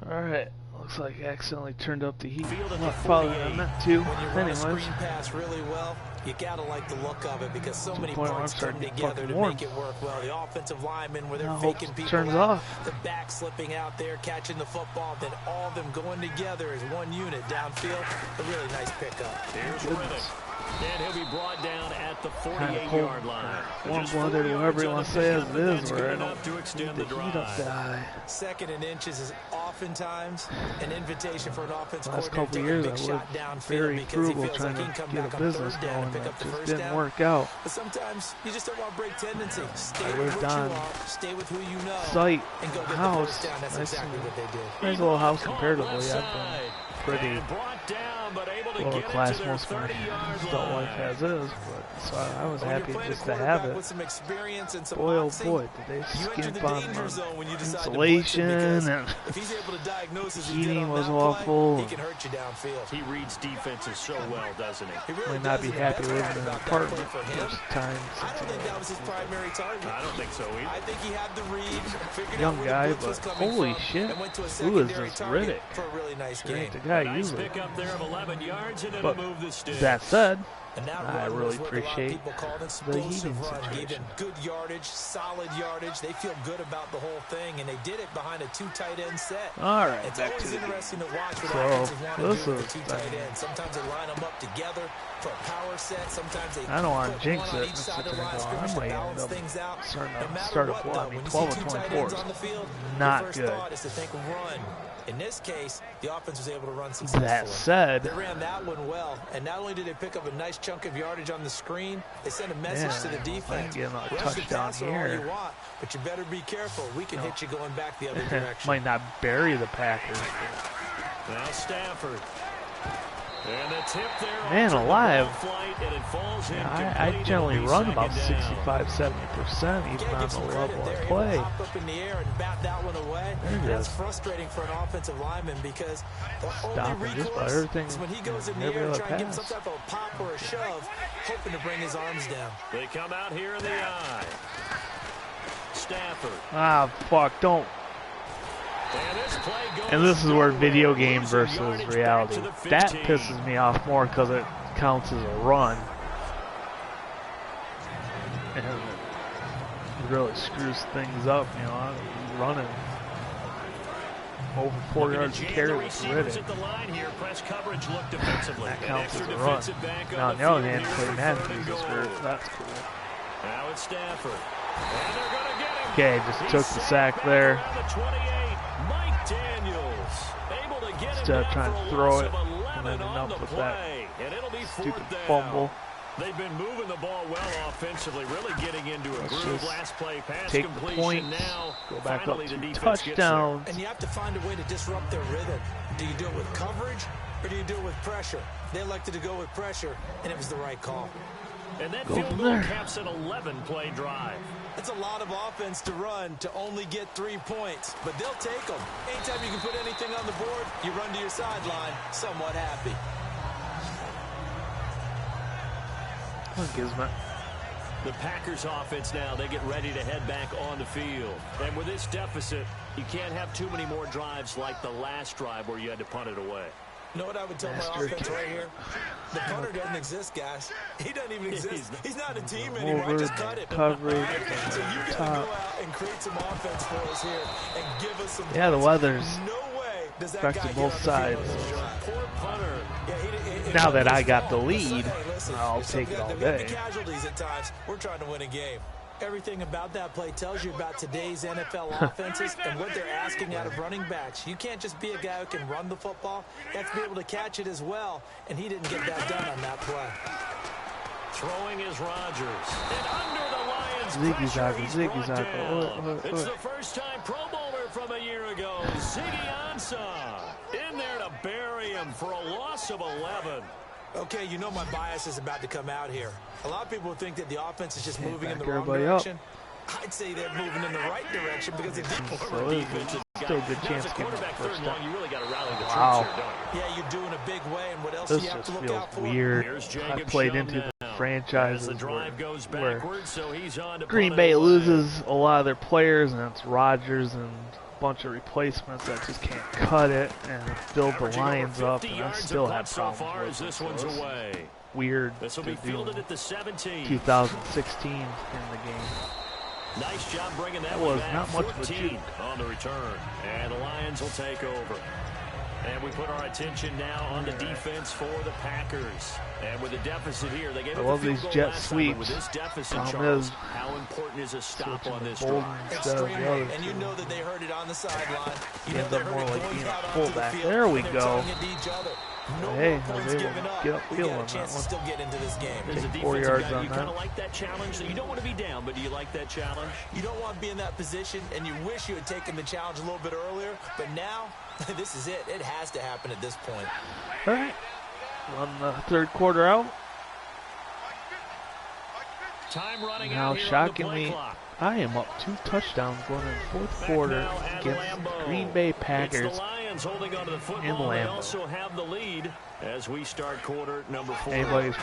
Alright, looks like I accidentally turned up the heat. Field at Not the farther 48. than that too. When you run a Anyways, screen pass really well, you gotta like the look of it because so many point where parts I'm come starting to get together fucking to warm. make it work well. The offensive linemen, where they're I hope faking it people turns out, off. the back slipping out there, catching the football, then all of them going together as one unit downfield. A really nice pickup. Here's Riddick. And he'll be brought down at the Kind of cold, 48-yard line. warm-blooded, whatever you want to say as it is, where I don't to need extend the the heat up drive. that high. Second and inches is oftentimes an invitation for an offense Last coordinator couple to take years, a I big was shot downfield very because he frugal feels trying like he can come to back get a on business third down going. and pick That up the just first didn't down. work out. But sometimes you just don't want break tendency. Stay I with lived what on you are, stay with who you know, Site, and go get the house, first down. That's nice, exactly what they did. nice little house Caught comparatively. left I've side. been pretty And brought down, but able to lower get class it to their most of my 30-yard adult life line. as is, but so I was When happy you're playing just a to have quarterback it. with some experience and some Boy, oh moxie, boy, did they you enter the skimp on danger zone when you decide insulation, to blitz him, and because if he's able to diagnose as he did heating on was that awful. play, he can hurt you downfield. He reads defenses so well, doesn't he? He really might not does, be and the happy best living part in an about that play apartment for him, first time I don't since think that was his primary target. I don't think so either. I think he had the read, figured Young out where guy, the blitz was but coming holy from, shit, and went to a who is secondary this target Riddick? for a really nice Sure game. ain't the guy Nice usually. pick up there of 11 yards, and it'll But move the sticks. that said, And that I run really was what a lot of appreciate people called an the heating explosive run. Gave situation. them good yardage, solid yardage. They feel good about the whole thing, and they did it behind a two tight end set. All right, It's back to always the interesting to watch what So, offenses want to this do with is- the two tight ends. Sometimes they line them up together for a power set. Sometimes they I don't want put to jinx one on it. each It's side of the gonna line go, of scrimmage I to might balance end up things out. starting No to matter start what, a though, I mean, when you 12 see or two tight 24 ends on the field, not your first good. thought is to think run. In this case, the offense was able to run successfully. That said, They ran that one well, and not only did they pick up a nice chunk of yardage on the screen, they sent a message to the defense. getting a Rush the touchdown passer all here. you want, but you better be careful. We can hit you going back the other direction. might not bury the Packers. Now Stafford. And the tip there. Man onto the alive. ball flight, and it falls I incomplete. generally It'll be run about second down. 65-70%, even Can't on give the some level credit I there. play. He'll hop up in the air and bat that one away. There it That's is. frustrating for an offensive lineman because the Stopping only just about recourse everything is when he goes in the every air and other try and give him some pass. type of a pop or a shove, hoping to bring his arms down. They come out here in the eye. Stafford. Ah, fuck, don't. And this play goes And this is where nowhere. video game Losing versus yardage back reality. to the That 15. pisses me off more because it counts as a run. And it really screws things up, you know. Running over 4 Looking yards to of jam carry the with receivers Riddick. at the line here. Press coverage look defensively. That An counts extra as a run. defensive back Now, on the field other hand, here play for Madden third and uses goal. hurt. That's cool. Now it's Stafford. And they're going to get him. Okay, just He's took the sack back there. around the 28. Mike Daniels able to get him Instead of down trying for to a throw loss it of and 11 then on enough the with that play. And it'll be stupid fourth down. fumble. They've been moving the ball well offensively, really getting into a Let's groove. just Last play, pass take the completion. points, Now, go back up finally the to defense gets there. touchdowns. And you have to find a way to disrupt their rhythm. Do you do it with coverage or do you do it with pressure? They elected to go with pressure, and it was the right call. And that Go field from goal there. caps an 11-play drive. It's a lot of offense to run to only get 3 points, but they'll take them. Anytime you can put anything on the board, you run to your sideline somewhat happy. Come on, Gizmo. The Packers offense now, they get ready to head back on the field. And with this deficit, you can't have too many more drives like the last drive where you had to punt it away. You know what I would tell my offense right here? The punter doesn't exist, guys. He doesn't even exist. He's not a team anymore. I just cut it. Coverage, So you got to top. go out and create some offense for us here and give us some Yeah, the points. weather's No way affected both sides. Now that I got the lead, I'll take it all day. Casualties at times. We're trying to win a game. Everything about that play tells you about today's NFL offenses and what they're asking out of running backs. You can't just be a guy who can run the football. You have to be able to catch it as well, and he didn't get that done on that play. Throwing is Rodgers. And under the Lions Ziggy-zaggy. It's the first time Pro Bowler from a year ago, Ziggy Ansah, in there to bury him for a loss of 11. Okay, you know my bias is about to come out here. A lot of people think that the offense is just moving in the wrong everybody direction. I'd say they're moving in the right direction because it didn't So still a good chance to get the first down. You really got to rally the Wow. troops here, don't you? Yeah, you're doing a big way, and what else This do you have just to look feels out for? weird. Here's I Jacob played Show into now. the As franchises the drive goes where backwards, so he's on to Green punt Bay it away. loses a lot of their players, and it's Rodgers and a bunch of replacements that just can't cut it and build the Averaging Lions over up, 50 and I yards still a have punt so problems far with as it. this So one's it's away. weird This will to be do fielded at the 17. 2016 in the game. Nice job bringing that That one was back. not much of a 14 juke. on the return. And the Lions will take over. And we put our attention now on the defense for the Packers. And with the deficit here, they gave I up love the field these goal jet last time, but with sweeps. this deficit, Problem Charles, is, how important is a stop switching on to this Bolden drive? instead of the Extremely, other and you two. know that they heard it on the sideline. You He know ends they up heard more it like going being a out onto the fullback. field, There we and they're go. telling it to each other. No Hey, more I was points able given to up. get We upfield got on a chance that to still get into this game. As a Take 4 defensive yards guy, on you kind that. of like that challenge. You don't want to be down, but do you like that challenge? You don't want to be in that position, and you wish you had taken the challenge a little bit earlier, but now, this is it. It has to happen at this point. All right, run the third quarter out. Time running Now, out here on the play shockingly, clock. I am up 2 touchdowns going in the fourth quarter now at against Lambeau. Green Bay It's Packers. the Lions holding on to the in football. They Lambeau. also have the lead as we start quarter number 4. Anybody's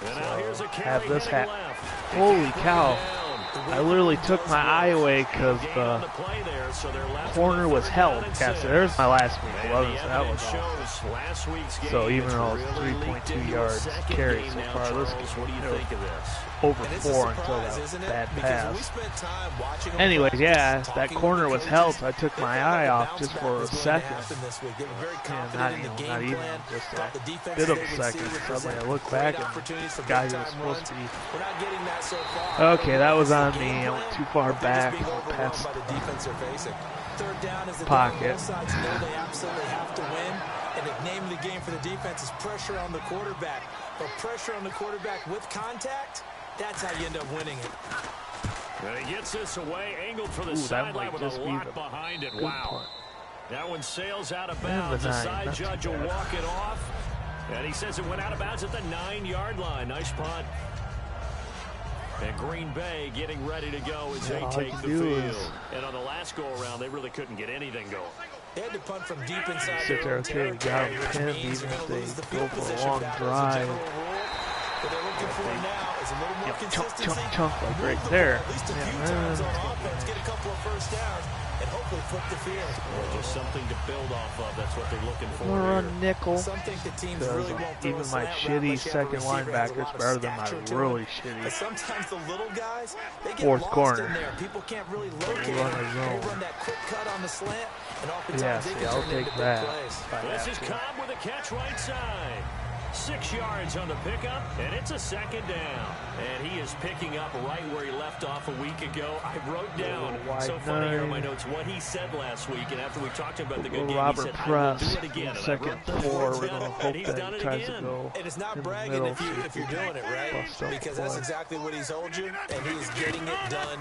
And now here's a carry have this heading hat. left. Holy cow. Down. I literally took my eye away because Gain the on the play there, so they're left corner with was third held. down and Yes, 6. there's my last week. And Well, the that was evidence awesome. shows last week's game. So even it's though really it's leaked 3.2 into a yards second carry game so now, far, this Charles. What do you game think of this? over And it's a 4 until surprise, that isn't it? bad Because we pass. spent time watching them Anyways, practice, yeah, that talking corner with was the held, coaches. so I took They my felt like eye the off bounce just back for a was going to second. happen this week. They were very Yeah, confident not in the even, game not even plan. just Thought the a defenses bit of they a would see second. would Suddenly I present look great back and opportunities for the guy who was big-time supposed runs. to be. We're not getting that so far. Okay, that was Is the on game me. I went plan, too far or if they're just back. being overwhelmed Past by the defense they're facing. Third down is the pocket. down. Both sides know they absolutely have to win. And the name of the game for the defense is pressure on the quarterback. But pressure on the quarterback with contact, that's how you end up winning it. And he gets this away, angled for the Ooh, that sideline might with just a be lot the behind it. good Wow. punt. That one sails out of And bounds. the The 9, side not too judge will bad. walk it off. And he says it went out of bounds at the 9-yard line. Nice punt. And Green Bay getting ready to go as Yeah, they all take you the do field. is And on the last go-around, they really couldn't get anything going. They had to punt from deep inside Sit their there, own okay, we got territory, them which pinned, means even you're if going to lose the they field go for a position long battle as a drive. general rule. What they're looking for now is a little more consistency. Chunk, like Move right the there. ball at least a Yeah, few man. times on offense, get a couple of first downs, and hopefully flip the field. Just something to build off of. That's what they're looking for I'm gonna here. run nickel. Some think the teams Because really won't throw even a my slant route shitty unless you have a second receiver who has a linebacker's lot of better than my stature to really him. shitty But sometimes the little guys, they get fourth lost corner. in there. People can't really locate run them. a zone. They run that quick cut on the slant, and oftentimes Yeah, they see, can I'll turn take into big that. plays. if I This have is to. Cobb with a catch right side. 6 yards on the pickup, and it's a second down. And he is picking up right where he left off a week ago. I wrote down, wide so funny here in my 9. notes, what he said last week. And after we talked to him about the good Little game, Robert he said, I will Press, do it again. And I second wrote those 4, words we're down, gonna and hope he's that done he it tries to again. go And it's not in the bragging middle. if you're doing it, right? Bust up Because the that's play. exactly what he's told you, and he's getting it done.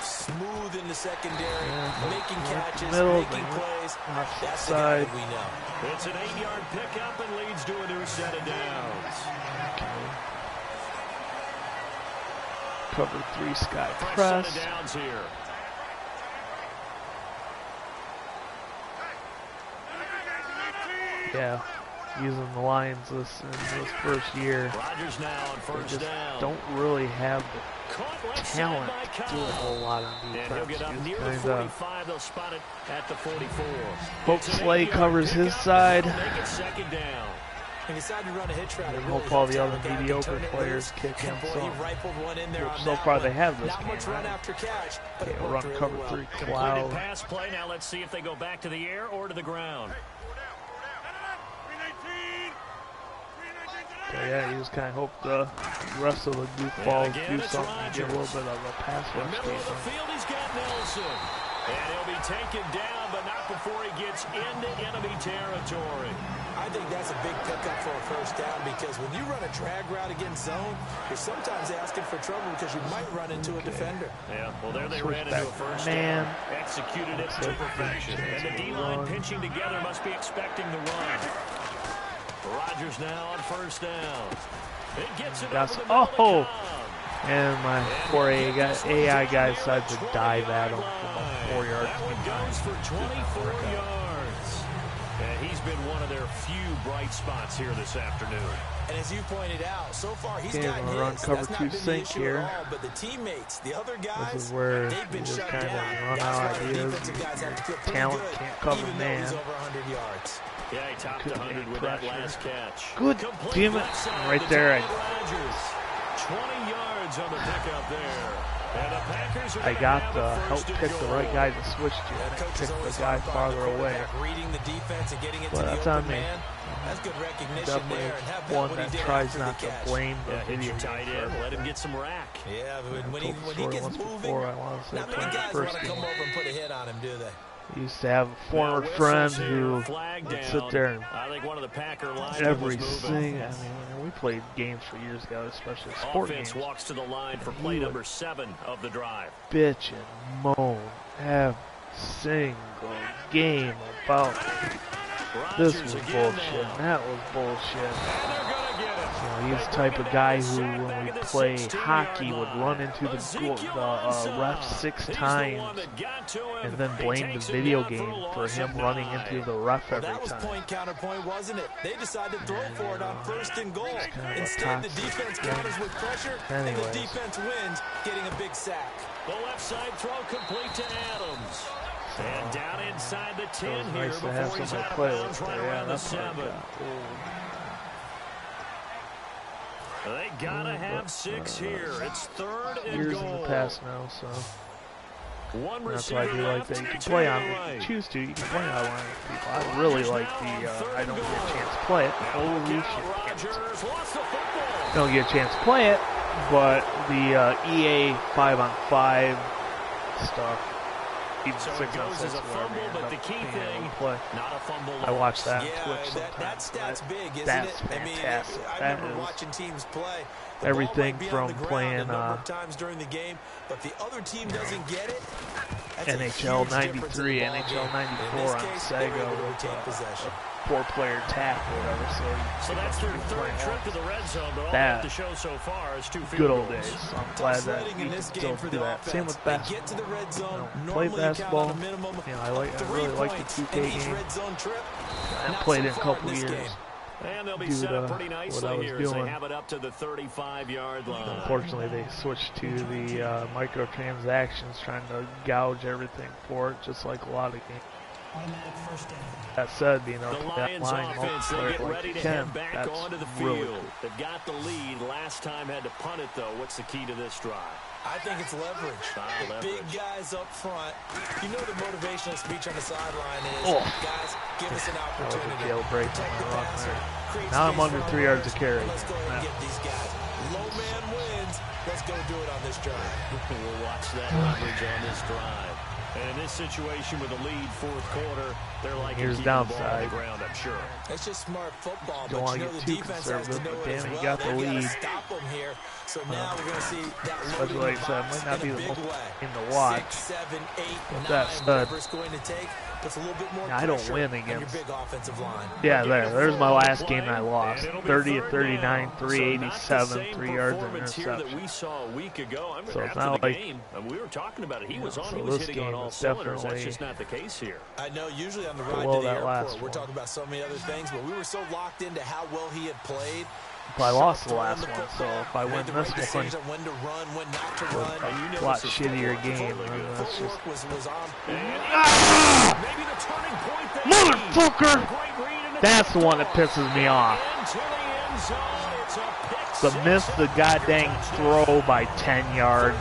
Smooth in the secondary, making catches, middle, making plays. That's the guy side. that we know. It's an 8-yard pickup and leads to a new set of downs. Cover 3 sky Fresh press. set of downs here. Yeah, using the Lions in this first year. Rodgers now on They first just down. don't really have the Caught left side talent by to do a whole lot on And he'll defense. get up Just near the kinda 45. They'll spot it at the 44. hope It's an Slay 8-yard covers his pickup, side. and that'll make it second down. He decided to run a hitch route. I hope all the other mediocre players kick him some. So far they have this game, right? Okay, run cover 3. Completed pass play. Now let's see if they go back to the air or to the ground. So yeah, you just kind of hope the rest of the goofballs do something and get a little bit of a pass rush Middle of the field, he's got Nelson. And he'll be taken down, but not before he gets into enemy territory. I think that's a big pickup for a first down because when you run a drag route against zone, you're sometimes asking for trouble because you might run into a defender. Yeah, well, there they ran into a first down. Executed it to perfection. And the D-line pinching together must be expecting the run. Rodgers now on first down. It gets it over the middle. And my poor AI guy decides to dive at him from 4 yards. That one goes for 24 yards. And he's been one of their few bright spots here this afternoon. And as you pointed out, so far he's gotten his. Run cover 2 sink here. But the teammates, the other guys, this is where you just kind of run out ideas. Talent can't cover man. Yeah, he topped 100 with that last catch. Good, damn it. Right there. 20 yards on the pickup there. And the Packers I got to help pick the right guy to switch to. Pick the guy farther away. But that's on me. That's good recognition Definitely there. one that tries not to blame the video tight end. Let him get some rack. Yeah, but when he gets moving, not many guys want to come over and put a hit on him, do they? I used to have a former friend who would sit there and every single, I mean, we played games for years ago, especially sport games. Walks to the line for play number 7 of the drive. Bitch and moan every single game about this was bullshit and that was bullshit. You know, he's the type of guy who, when we play hockey, would run into the ref 6 times and then blame the video game for him running into the ref every time. That was point counterpoint, wasn't it? They decided to throw for it on 1st and goal. Instead, the defense counters with pressure, and the defense wins, getting a big sack. The left side throw complete to Adams. And down inside the 10 here nice before he's out of bounds right around the 7. They gotta have 6 here. It's 3rd and years goal. in the past now, so that's why I do like that. You can play on, if you choose to, you can play online with people. I really like the, I don't get a chance to play it. Holy shit. Don't get a chance to play it, but the EA 5-on-5 stuff. Even so 6-on-6, a fumble, but the key thing, play. Not a fumble. I watch that on yeah, Twitch sometimes. That stat's big, isn't that's it? fantastic. I mean, I remember watching teams play. The everything ball might be from on the playing ground a number of times during the game, but the other team doesn't get it. NHL 93, NHL 94 on Sega with a 4-player tap or whatever. So that's their 3rd trip to the red zone, but all that the show so far is 2 field good old goals. days. So I'm glad that you can still do that. Same with basketball. Play basketball. You know, I really like the 2K game. I haven't played it in a couple years. And they'll be set up pretty nicely here as they have it up to the 35-yard line. Unfortunately, they switched to the microtransactions, trying to gouge everything for it, just like a lot of games. That said, you know, that line multiplayer like you can, that's really cool. They've got the lead. Last time had to punt it, though. What's the key to this drive? I think it's leverage. Big guys up front. You know the motivational speech on the sideline is, guys, give us an opportunity. Jailbreak on the run there. Now I'm under 3 yards of carry. Let's go and get these guys. Low man wins. Let's go do it on this drive. We'll watch that leverage on this drive. And in this situation with a lead 4th quarter, they're like here's downside. Ground, I'm sure. It's just smart football, don't but you know get the too defense has to know it as well. You got the lead. Stop them here. So now we're going to see that especially like I said, might not be the most in the watch. 6, 7, 8, but 9, whatever it's going to take. Puts a little bit more I don't win against your big offensive line. Yeah, there's my last game I lost. 30-39, 387, 3 yards and interception. We saw a week ago. So it's not like game, we were talking about it. He was on. So he was this hitting game on all is cylinders. definitely That's just not the case here. I know. Usually on the ride to the airport, we're talking about so many other things, but we were so locked into how well he had played. I lost the last one, so if I win this one, it's a lot shittier game. That's just Motherfucker! That's the one that pisses me off. The miss the goddamn throw by 10 yards.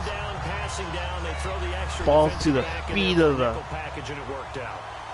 Falls to the feet of the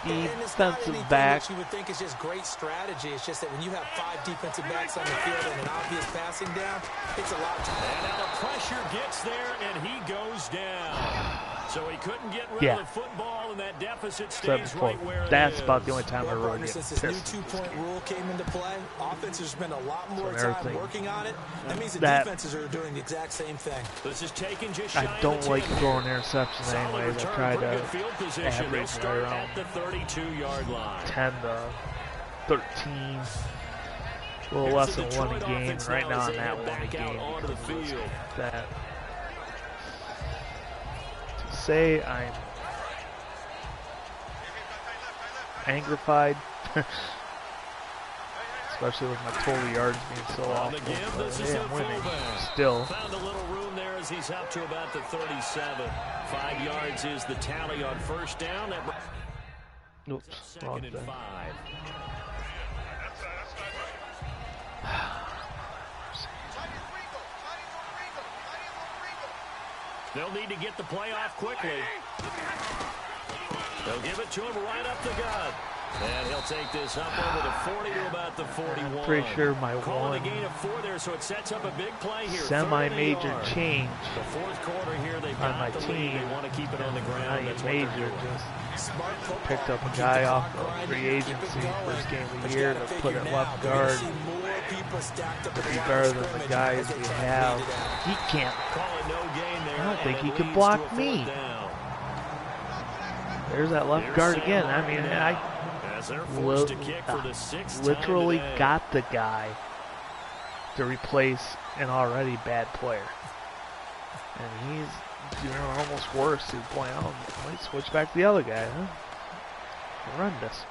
defensive back. You would think it's just great strategy. It's just that when you have 5 defensive backs on the field and an obvious passing down, it's a lot to do. And now the pressure gets there, and he goes down. So he couldn't get rid of the football, and that deficit stays right where it That's is. about the only time I really get Since pissed. this new 2-point rule came into play, offenses spend a lot more So time working on it. That means the that- defenses are doing the exact same thing. This is taken just I shy of don't the like 10 throwing here. interceptions Solid anyways. I return, try pretty to good field position. They'll average start around at the 32-yard line. 10 to 13. A little less than one a game. Right now I'm at one a game. Onto the field. That to say I'm angrified, especially with my total yards being so awful. But hey, I'm winning still. Found a little room there as he's up to about the 37. 5 yards is the tally on first down. That Oops, wrong second and thing. 5. They'll need to get the play off quickly. They'll give it to him right up the gut. And he'll take this up over the 40 to about the 41. I'm pretty sure my Calling one a gain of 4 there, so it sets up a big play here. semi-major change The fourth quarter here, they've on got my the lead. team. They want to keep it on the ground. Not That's even what they're major, doing. just picked up a guy off of free agency first game of the year to put at left guard to be better than the guys we have. He can't. Call it no gain there, I don't think and he it can leads block to a me. 4th down. There's that left Here's guard Sam again. I mean, Bradford. I As they're forced to kick for the 6th literally time today. got the guy to replace an already bad player. And he's doing almost worse to the point. I might switch back to the other guy, huh? Horrendous.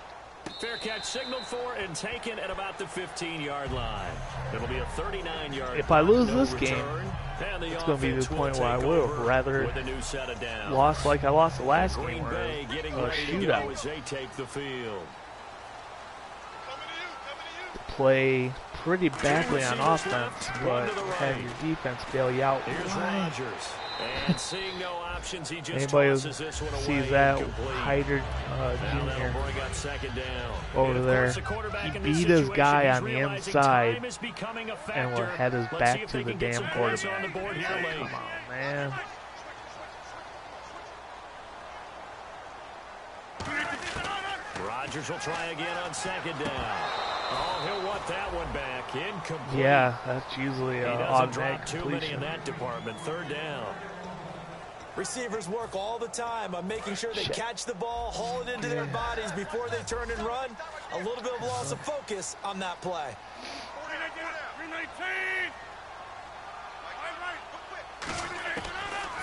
Fair catch signaled for and taken at about the 15-yard line. It'll be a 39-yard. If I lose this return, game, and the it's going to be the offense point where I take would over have rather with a new set of downs. lost like I lost the last Green game, where Bay it was getting a ready to go shootout. as they take the field. Play pretty badly on offense, but have your defense bail you out. Here's Why? Rodgers. And seeing no options, he just Anybody who tosses this one away. sees that Incomplete. Hyder Now that'll Jr. bring up second down. over And of there, course, the quarterback he in this beat his situation, guy he's on the realizing inside time is becoming a and factor. had his Let's see back if to they the can get damn some points on quarterback. the board here late. Come on, man. Rodgers will try again on second down. Oh, he'll want that one back. Incomplete. Yeah, that's usually He an doesn't automatic drop too many in completion. that department. Third down. Receivers work all the time on making sure they Shit. catch the ball, haul it into their bodies before they turn and run. A little bit of loss of focus on that play.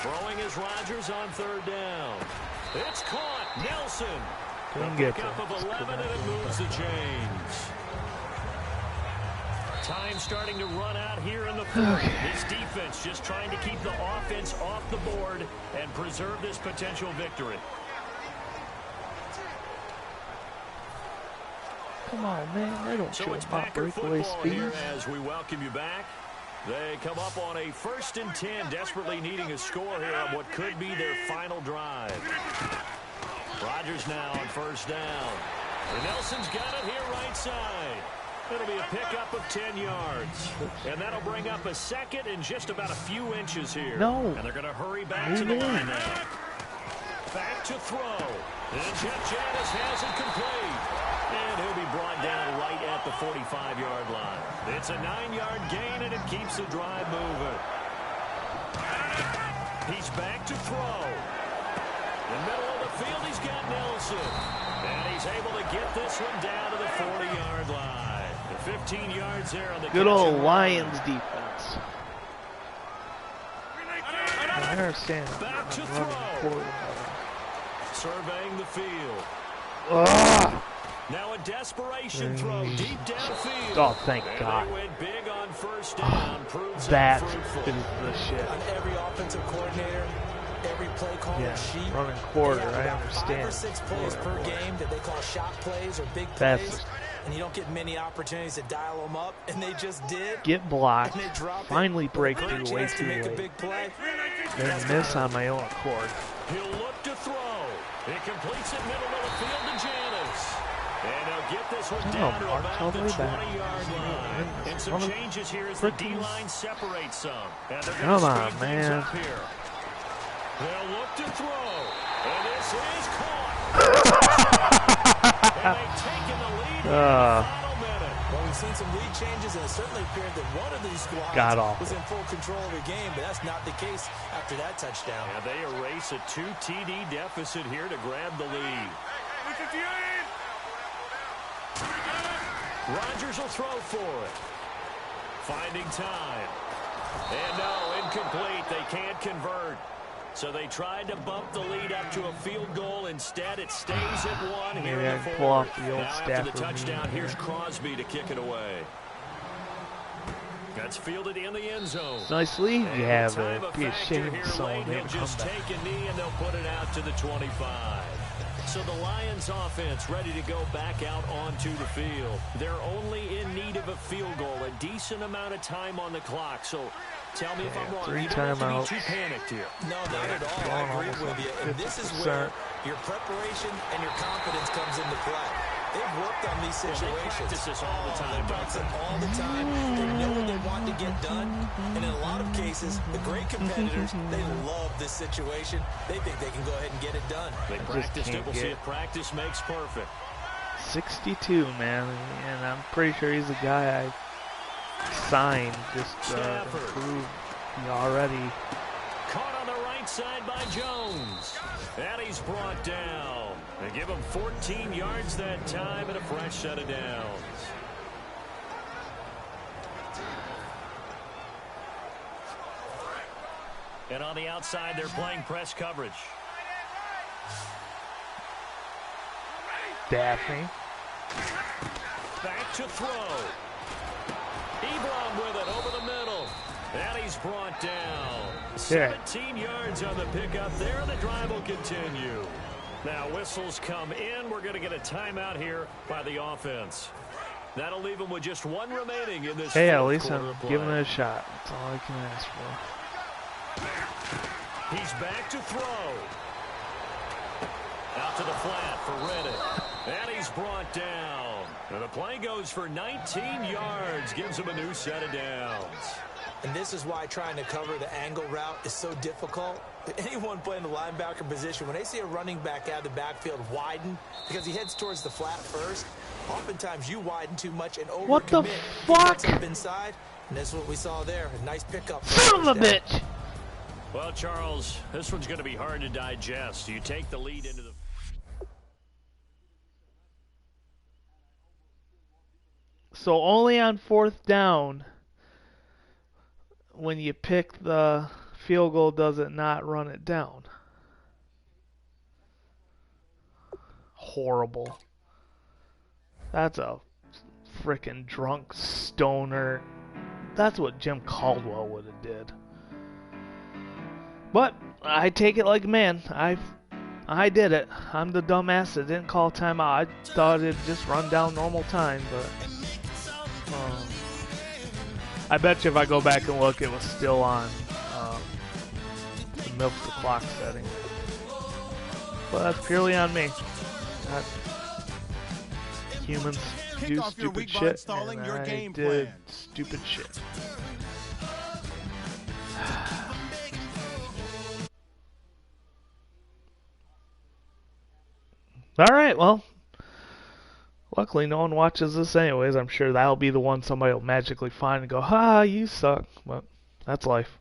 Throwing is Rodgers on third down. It's caught. Nelson. Couldn't get Pickup to of it. 11, and it moves the chains. Time starting to run out here in the fourth. This defense just trying to keep the offense off the board and preserve this potential victory. Come on, man. They don't So show it's my Packer breakaway football speed. here as we welcome you back. They come up on a 1st and 10, desperately needing a score here on what could be their final drive. Rodgers now on first down. And Nelson's got it here right side. It'll be a pickup of 10 yards. And that'll bring up a second and just about a few inches here. No. And they're going to hurry back to the line now. Back to throw. And Jeff Janis has it complete. And he'll be brought down right at the 45-yard line. It's a 9-yard gain, and it keeps the drive moving. He's back to throw. In the middle of the field, he's got Nelson. And he's able to get this one down to the 40-yard line. The 15 yards there on the Good old catch. Lions defense. I understand. Back to I'm running throw. forward. Surveying the field. Ugh. Now a desperation throw deep downfield. Oh, thank And God. they went big on first down. Proves That fruitful. is the shit. On every offensive coordinator, every play caller Yeah, sheet, running quarter, they have I about understand. 5 or 6 plays per game that they call shot plays or big That's plays. and you don't get many opportunities to dial them up, and they just did. Get blocked. Finally break through way too late. Then miss on my own accord. He'll look to throw. It completes it middle of the field to Janis. And they'll get this one down to about the 20-yard line. And some changes here as the D-line separates some. Come on, man. They'll look to throw. And this is caught. And they've taken the lead in the final minute. Well, we've seen some lead changes, and it certainly appeared that one of these squads was in full control of the game, but that's not the case after that touchdown. Yeah, they erase a 2 TD deficit here to grab the lead. Rodgers will throw for it. Finding time. And no, incomplete. They can't convert. So they tried to bump the lead up to a field goal. Instead, it stays at 1 here in the fourth. Pull off the old now after the touchdown, here's Crosby to kick it away. That's fielded in the end zone. Nice lead you have it. Be a shame if someone didn't come back. Take a knee and they'll put it out to the 25. So the Lions offense ready to go back out onto the field. They're only in need of a field goal, a decent amount of time on the clock. So tell me if I'm wrong. 3 you don't have to timeouts. be too panicked here. No, not at all. I agree with you. And this is where your preparation and your confidence comes into play. They've worked on these situations. They practice this all the time. They practice it all the time. They know what they want to get done. And in a lot of cases, the great competitors, they love this situation. They think they can go ahead and get it done. They practiced it. We'll see if practice makes perfect. 62, man. And I'm pretty sure he's the guy I signed just to improve already. Caught on the right side by Jones. And he's brought down. They give him 14 yards that time and a fresh set of downs. And on the outside, they're playing press coverage. Daphne. Back to throw. Ebron with it over the middle. And he's brought down. 17 yards on the pickup there. The drive will continue. Now whistles come in. We're going to get a timeout here by the offense. That'll leave them with just 1 remaining in this. Hey, at least I'm giving it a shot. That's all I can ask for. He's back to throw. Out to the flat for Reddick. And he's brought down. And the play goes for 19 yards. Gives him a new set of downs. And this is why trying to cover the angle route is so difficult. Anyone playing the linebacker position, when they see a running back out of the backfield widen, because he heads towards the flat first, oftentimes you widen too much and overcommit. What the fuck? Up inside, and that's what we saw there. A nice pickup. Son of a bitch! Well, Charles, this one's going to be hard to digest. You take the lead into the... So only on 4th down, when you pick the field goal, does it not run it down? Horrible. That's a frickin' drunk stoner. That's what Jim Caldwell would have did. But I take it like a man. I did it. I'm the dumbass that didn't call timeout. I thought it'd just run down normal time, but I bet you if I go back and look, it was still on the milk the clock setting. But that's purely on me. Humans do stupid shit, and I did stupid shit. Alright, well, luckily no one watches this anyways. I'm sure that'll be the one somebody will magically find and go, ha, you suck. But that's life.